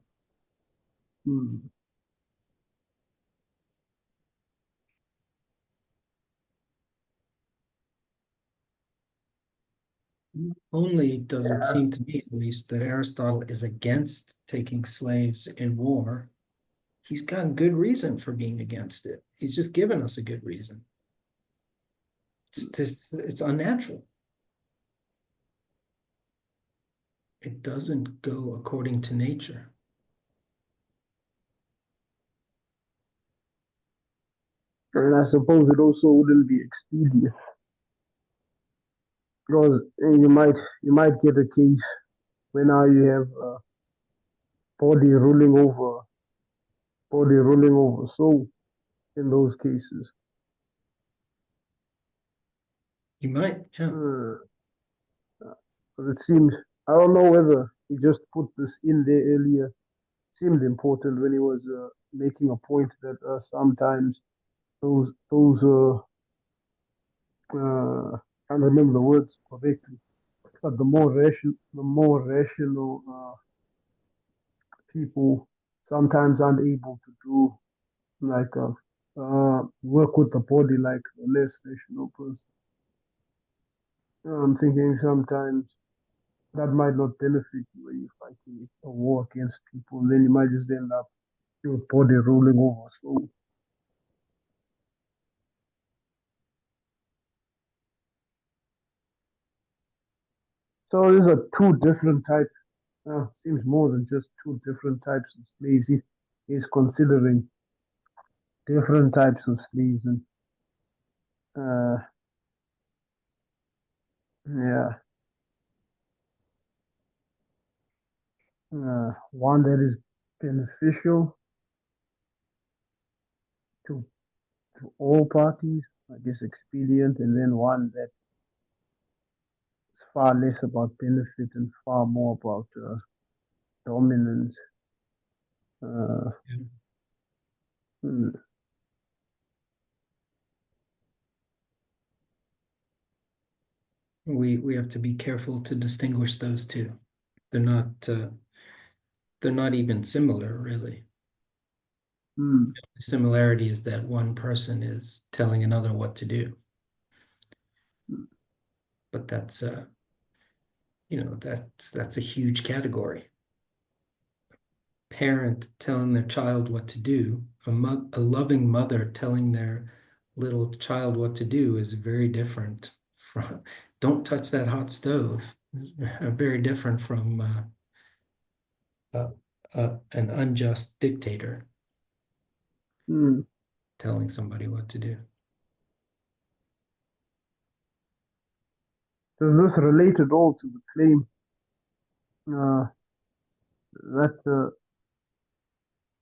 Only does it seem to me, at least, that Aristotle is against taking slaves in war. He's got good reason for being against it. He's just given us a good reason. It's unnatural. It doesn't go according to nature. And I suppose it also wouldn't be expedient because you might get a case where now you have body ruling over soul in those cases. You might, yeah. But it seems, I don't know whether he just put this in there earlier. It seemed important when he was making a point that sometimes those can't remember the words correctly, but the more rational people sometimes aren't able to do like work with the body like a less rational person. I'm thinking sometimes that might not benefit you when you're fighting a war against people. Then you might just end up your body rolling over. So these are two different types. Seems more than just two different types of slaves. He's considering different types of slaves, and uh, yeah, one that is beneficial to all parties, I guess expedient, and then one that is far less about benefit and far more about dominance. Uh, Yeah. hmm, We have to be careful to distinguish those two. They're not even similar, really. hmm, The similarity is that one person is telling another what to do. But that's that's a huge category. Parent telling their child what to do, a loving mother telling their little child what to do is very different from don't touch that hot stove. Very different from an unjust dictator hmm. telling somebody what to do. Does this relate at all to the claim uh, that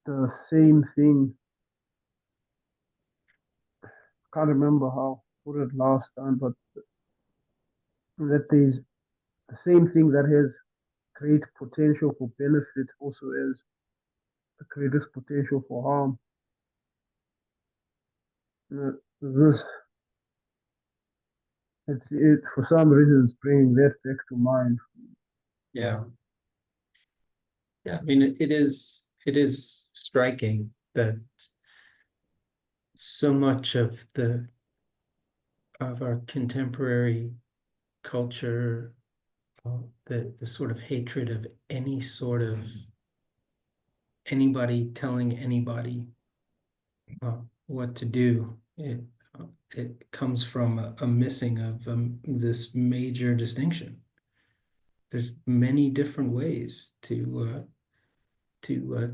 the same thing? Can't remember how I put it last time, but that there's the same thing that has great potential for benefit also has the greatest potential for harm. This it for some reason it's bringing that back to mind. Yeah. Yeah. I mean, it is striking that so much of our contemporary culture, the sort of hatred of any sort of anybody telling anybody what to do. It comes from a missing of this major distinction. There's many different ways to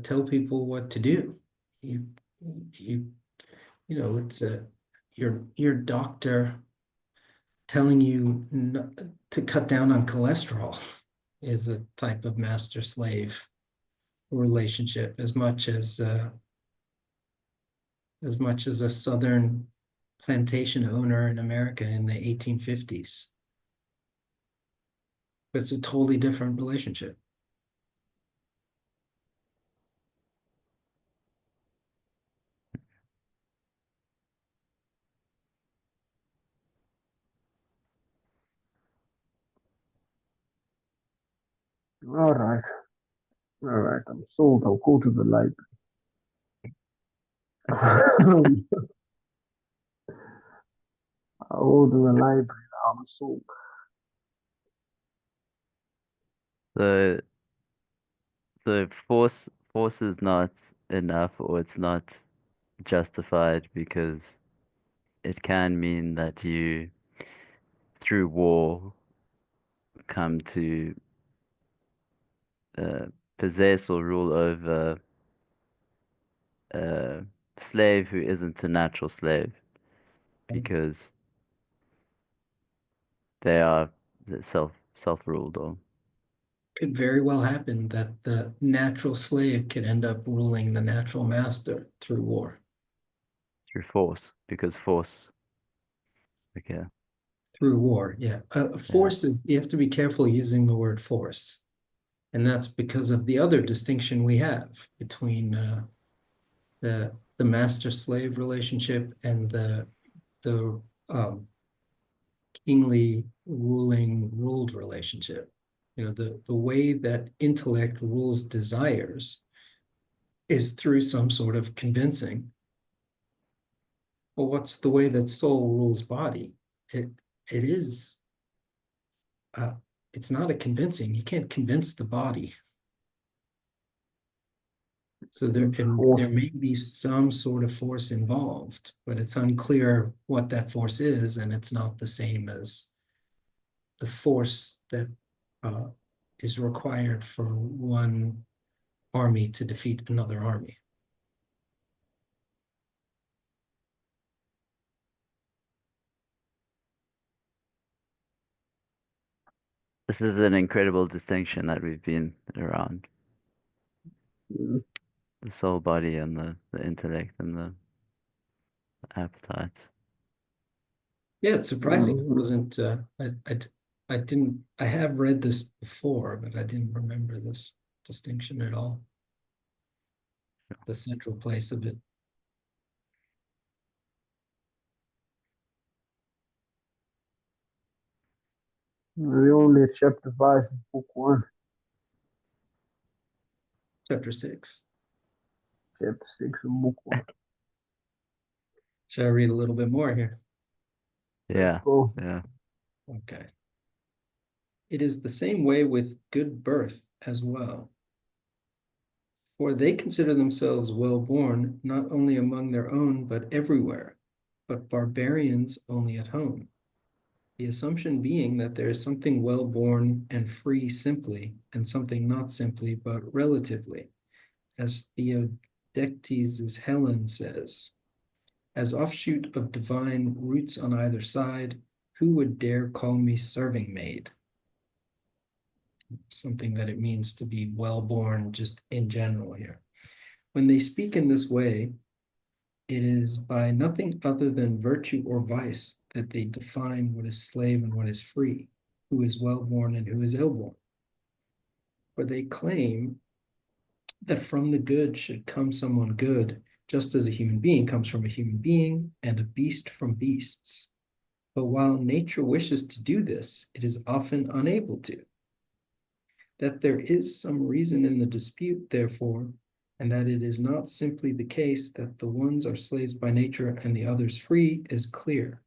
tell people what to do. You you it's your doctor telling you to cut down on cholesterol is a type of master slave relationship as much as a southern plantation owner in America in the 1850s. But it's a totally different relationship. All right, all right. I'm sold. I'll go to the library. I'll go to the library. I'm sold. So so force is not enough, or it's not justified, because it can mean that you, through war, come to possess or rule over a slave who isn't a natural slave, because they are self-ruled, or Could very well happen that the natural slave could end up ruling the natural master through war. through force, because force. Okay. Through war, yeah. Yeah. Force is, you have to be careful using the word force. And that's because of the other distinction we have between the master slave relationship and the kingly ruled relationship. The way that intellect rules desires is through some sort of convincing. Well, what's the way that soul rules body? It is it's not a convincing. You can't convince the body. So there may be some sort of force involved, but it's unclear what that force is, and it's not the same as the force that is required for one army to defeat another army. This is an incredible distinction that we've been around. Mm. The soul body and the intellect and the appetites. Yeah, it's surprising. It wasn't I didn't I have read this before, but I didn't remember this distinction at all. The central place of it. We're only at chapter 5 of book 1. Chapter 6. Chapter 6 of book 1. Should I read a little bit more here? Yeah. Go. Yeah. Okay. It is the same way with good birth as well. For they consider themselves well-born, not only among their own, but everywhere, but barbarians only at home. The assumption being that there is something well-born and free simply, and something not simply, but relatively, as Theodectes' Helen says, as offshoot of divine roots on either side, who would dare call me serving maid? Something that it means to be well-born just in general here. When they speak in this way, it is by nothing other than virtue or vice that they define what is slave and what is free, who is well-born and who is ill-born. For they claim that from the good should come someone good, just as a human being comes from a human being and a beast from beasts. But while nature wishes to do this, it is often unable to. That there is some reason in the dispute, therefore, and that it is not simply the case that the ones are slaves by nature and the others free is clear.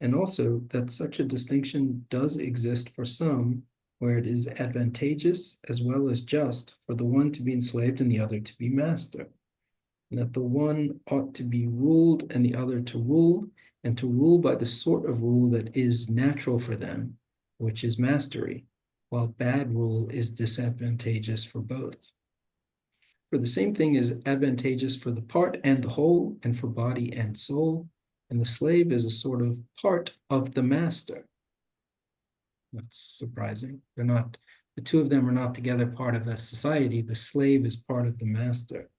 And also that such a distinction does exist for some, where it is advantageous as well as just for the one to be enslaved and the other to be master. And that the one ought to be ruled and the other to rule, and to rule by the sort of rule that is natural for them, which is mastery, while bad rule is disadvantageous for both. For the same thing is advantageous for the part and the whole, and for body and soul, and the slave is a sort of part of the master. That's surprising. The two of them are not together part of a society. The slave is part of the master,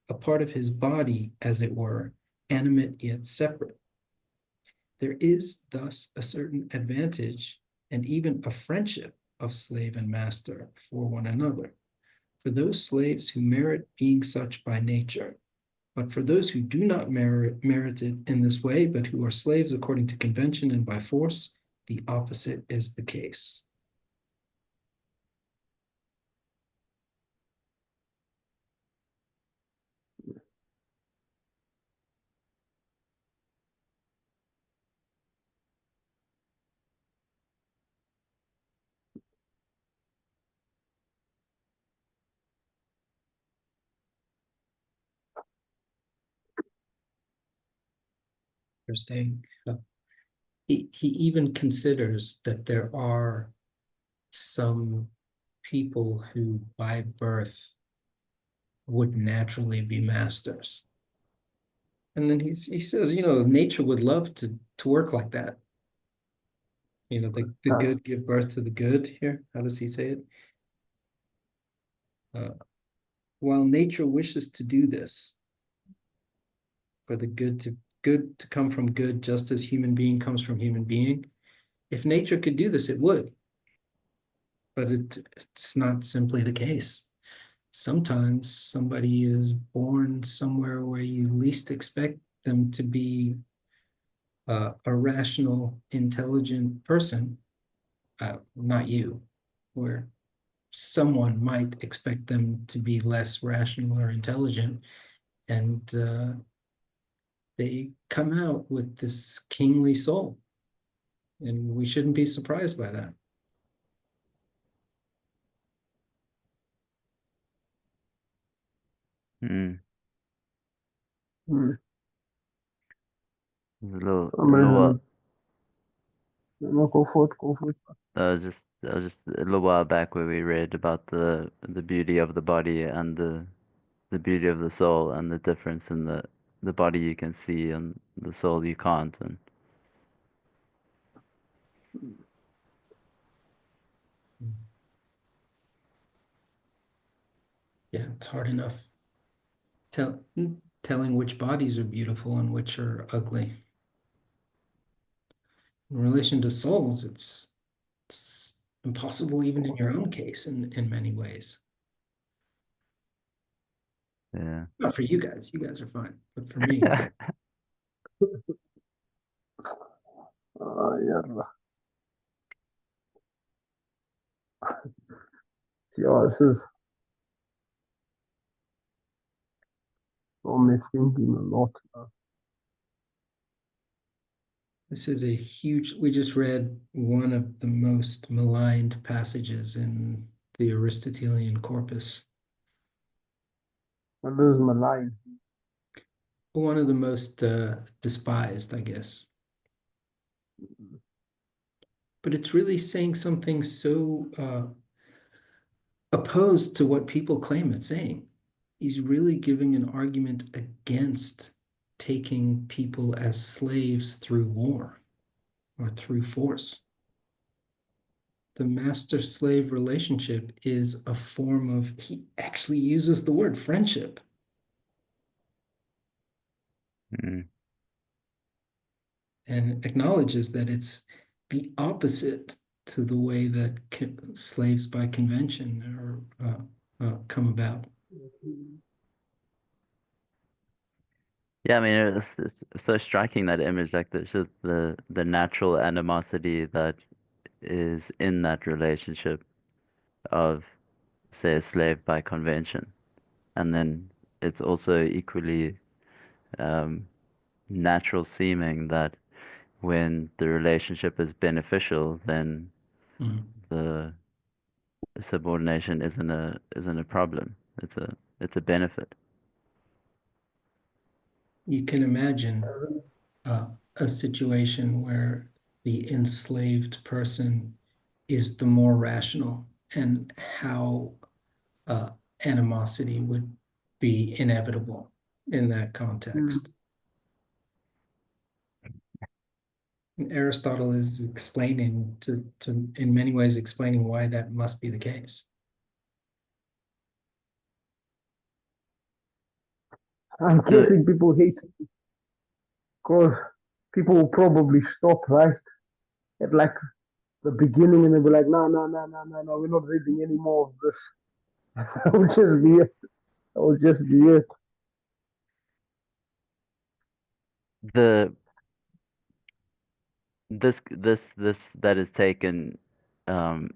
a part of his body, as it were, animate yet separate. There is thus a certain advantage and even a friendship of slave and master for one another, for those slaves who merit being such by nature. But for those who do not merit it in this way, but who are slaves according to convention and by force, the opposite is the case. Interesting. He even considers that there are some people who by birth would naturally be masters. And then he says, nature would love to work like that. The good give birth to the good here. How does he say it? While nature wishes to do this, for the good to come from good, just as human being comes from human being. If nature could do this, it would. But it's not simply the case. Sometimes somebody is born somewhere where you least expect them to be a rational, intelligent person, not you, where someone might expect them to be less rational or intelligent, and they come out with this kingly soul, and we shouldn't be surprised by that. Hmm. Hmm. It was a little, Some reason, no, go for it, go for it. that was just a little while back where we read about the beauty of the body and the beauty of the soul and the difference in the body you can see and the soul you can't. And Yeah, it's hard enough telling which bodies are beautiful and which are ugly. In relation to souls, it's impossible even in your own case in many ways. yeah. Not for you guys. You guys are fine. But for me, Yeah, yeah, this is got me thinking a lot. this is a huge, we just read one of the most maligned passages in the Aristotelian corpus. What is my line? One of the most despised, I guess. But it's really saying something so opposed to what people claim it's saying. He's really giving an argument against taking people as slaves through war or through force. The master-slave relationship is a form of, he actually uses the word friendship. Mm. And acknowledges that it's the opposite to the way that slaves by convention come about. Yeah, I mean, it's so striking that image, like there's just the natural animosity that is in that relationship of, say, a slave by convention, and then it's also equally um, natural seeming that when the relationship is beneficial, then Mm. the subordination isn't a problem. It's a benefit. You can imagine a situation where the enslaved person is the more rational and how uh, animosity would be inevitable in that context. Aristotle is explaining in many ways explaining why that must be the case. I'm guessing people hate it because people will probably stop right at like the beginning and they'll be like, no, no, no, no, no, no, we're not reading any more of this. That will just be it. That will just be it. The this that is taken um,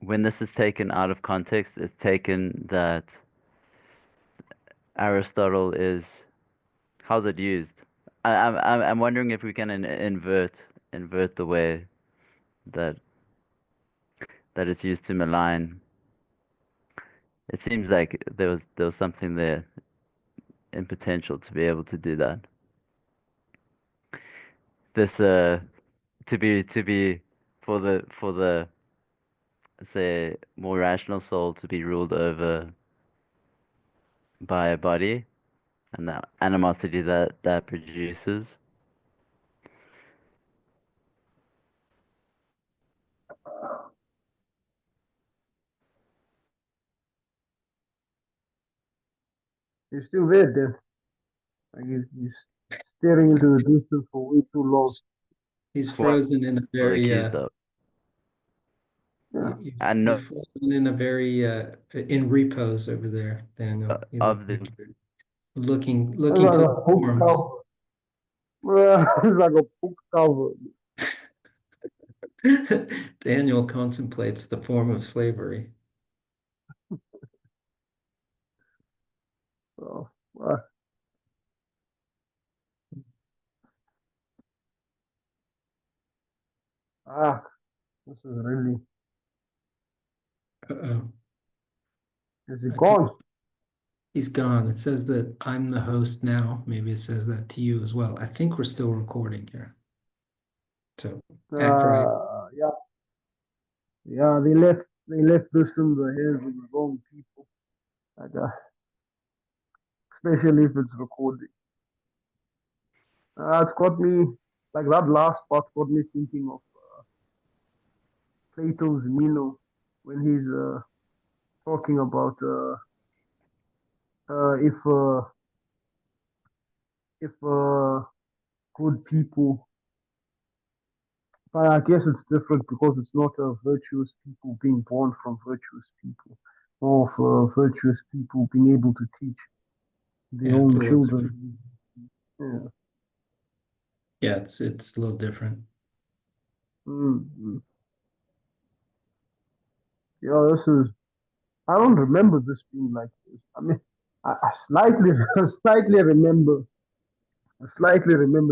when this is taken out of context, it's taken that Aristotle is, how's it used? I'm wondering if we can invert the way that that it's used to malign. It seems like there was something there in potential to be able to do that. This to be for the say more rational soul to be ruled over by a body and the animosity that produces. You're still there, then. Like he's staring into the distance for way too long. He's What frozen in a was very accused of? Yeah. And you're no, frozen in a very in repose over there, Daniel. You look of like the you're looking That's looking like to a the book forms. cover. It's like a book cover. Daniel contemplates the form of slavery. So, ah, this is really. Uh-oh. Is it I think gone? he's gone. It says that I'm the host now. Maybe it says that to you as well. I think we're still recording here. So act right. Yeah, yeah. They left this in the hands of the wrong people. Like, especially if it's recording. It's got me like that last part got me thinking of Plato's Meno when he's talking about if good people. But I guess it's different because it's not virtuous people being born from virtuous people, or for virtuous people being able to teach their Yeah, it's own a little different. children. Yeah. Yeah, it's a little different. Mm-hmm. Yeah, this is. I don't remember this being like this. I mean, I slightly, I slightly remember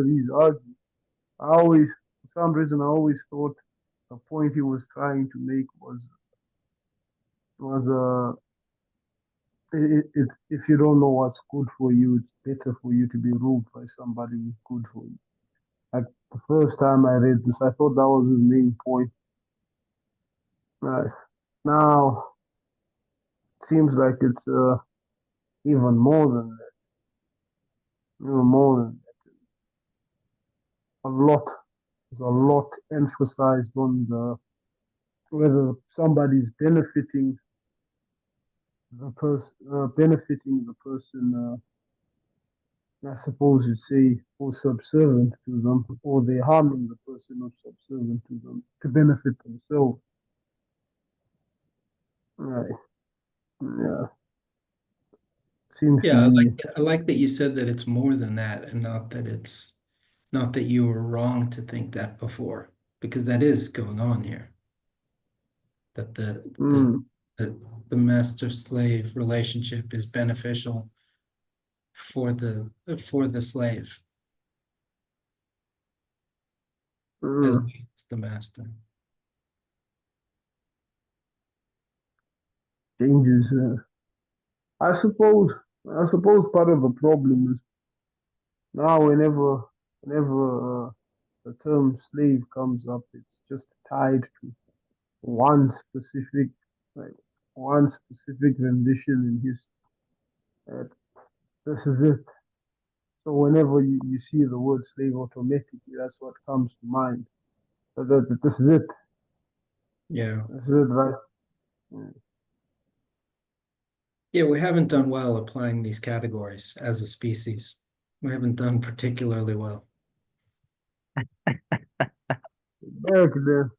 these arguments. I always, for some reason, I always thought the point he was trying to make was if you don't know what's good for you, it's better for you to be ruled by somebody who's good for you. Like the first time I read this, I thought that was his main point. Right now, it seems like it's even more than that. Even more than that. There's a lot emphasized on the whether somebody's benefiting the person. I suppose you'd say, who's subservient to them, or they're harming the person who's subservient to them to benefit themselves. Right. Yeah. Seems to Yeah, be. I like that you said that it's more than that and not that you were wrong to think that before, because that is going on here. That Mm, the master slave relationship is beneficial for the slave as mm, the master. changes. I suppose. I suppose part of the problem is now whenever the term slave comes up, it's just tied to one specific like one specific rendition in history. Uh, this is it. So whenever you see the word slave, automatically that's what comes to mind. That this is it. Yeah. This is it, right? Mm. Yeah, we haven't done well applying these categories as a species. We haven't done particularly well. Back then,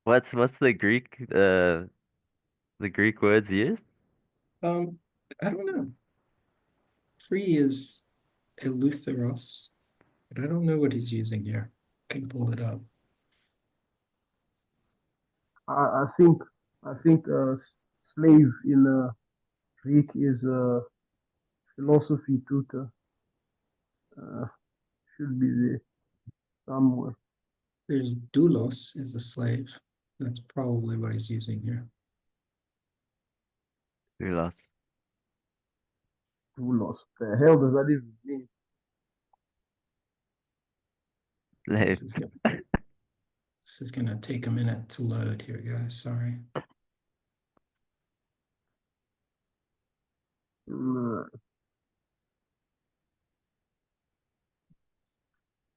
What's the Greek words used? I don't know. Free is eleutheros, but I don't know what he's using here. Can pull it up. I think slave in Greek is a philosophy tutor. Uh, should be there somewhere. There's doulos is a slave. That's probably what he's using here. Doulos. Doulos. The hell does that even mean? Slave. This is gonna take a minute to load here, guys. Sorry. Mm,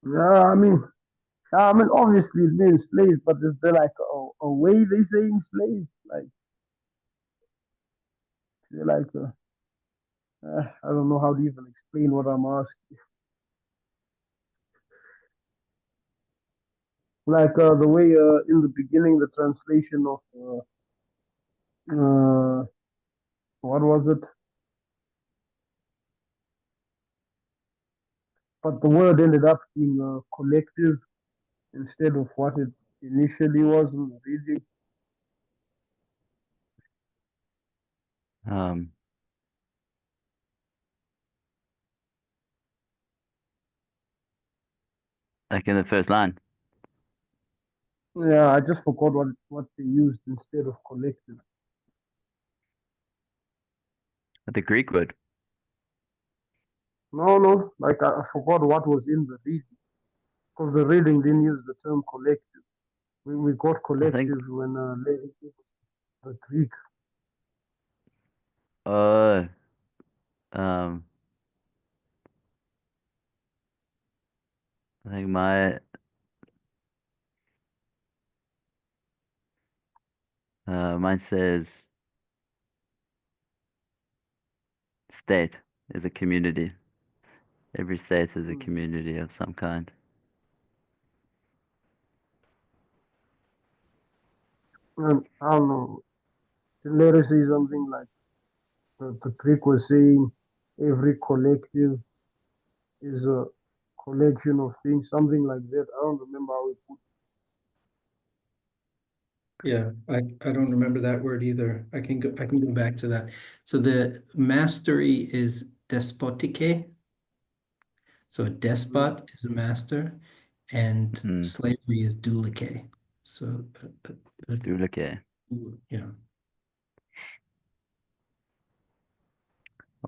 yeah, obviously it means slave, but is there like a way they saying slave? Like, they're like, I don't know how to even explain what I'm asking. Like the way in the beginning, the translation of what was it? but the word ended up being collective instead of what it initially was in the reading. Like in the first line. Yeah, I just forgot what they used instead of collective. The Greek word. No, like I forgot what was in the reading because the reading didn't use the term collective. We got I think, collective when lady gave us the Greek. um, I think mine says state is a community. Every state is a community of some kind. And I don't know. The letter say something like the Greek was saying every collective is a collection of things, something like that. I don't remember how it put. Yeah, I don't remember that word either. I can go back to that. So the mastery is despotike. So a despot is a master, and slavery is doulike. So Doulike. yeah.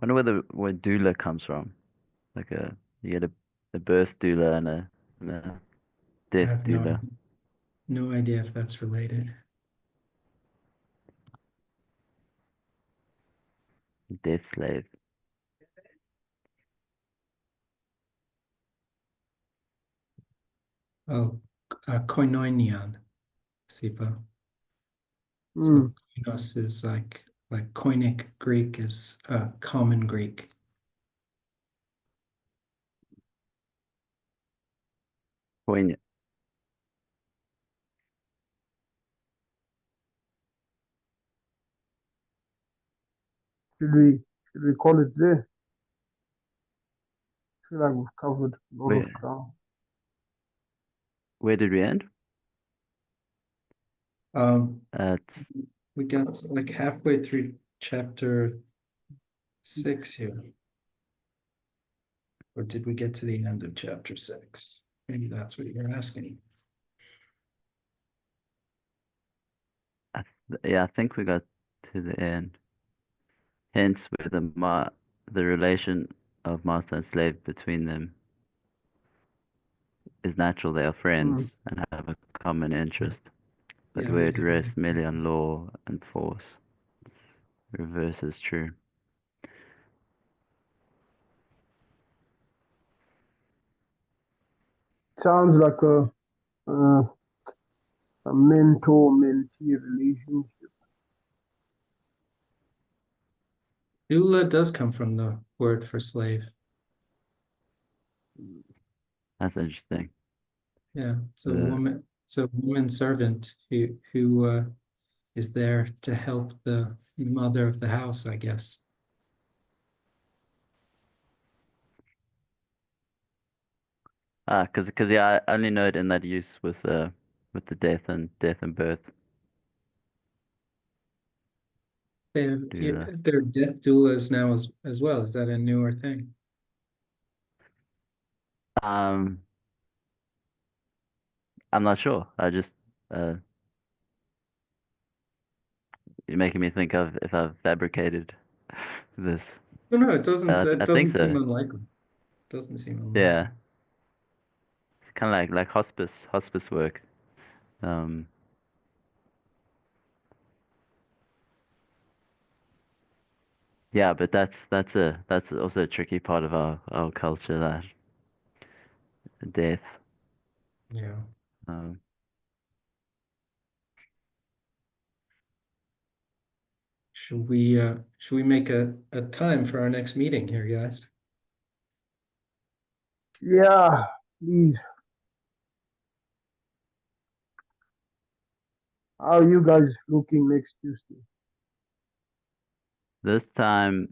I wonder where doula comes from. Like you get a birth doula and a I death have doula. no idea if that's related. Death slave. Oh, koinoinion, Sipho. Mm. So koinos is like Koinic Greek is common Greek. Koine. Should we call it there? I feel like we've covered a lot of ground. Where did we end? At We got like halfway through chapter 6 here. Or did we get to the end of chapter 6? Maybe that's what you're asking. yeah, I think we got to the end. Hence, where the relation of master and slave between them is natural. They are friends and have a common interest. But Yeah, where we it did. rests merely on law and force, reverse is true. Sounds like a mentor-mentee relationship. Doula does come from the word for slave. That's interesting. Yeah, so a woman servant who is there to help the mother of the house, I guess. Because yeah, I only know it in that use with the death and birth. There are death doulas now as well. Is that a newer thing? I'm not sure. I just you're making me think of if I've fabricated this. No, it doesn't. It I think doesn't so. seem unlikely. It doesn't seem unlikely. Yeah, it's kind of like hospice work. Yeah, but that's also a tricky part of our culture, that death. Yeah. Um, Should we make a time for our next meeting here, guys? Yeah, please. How are you guys looking next Tuesday? this time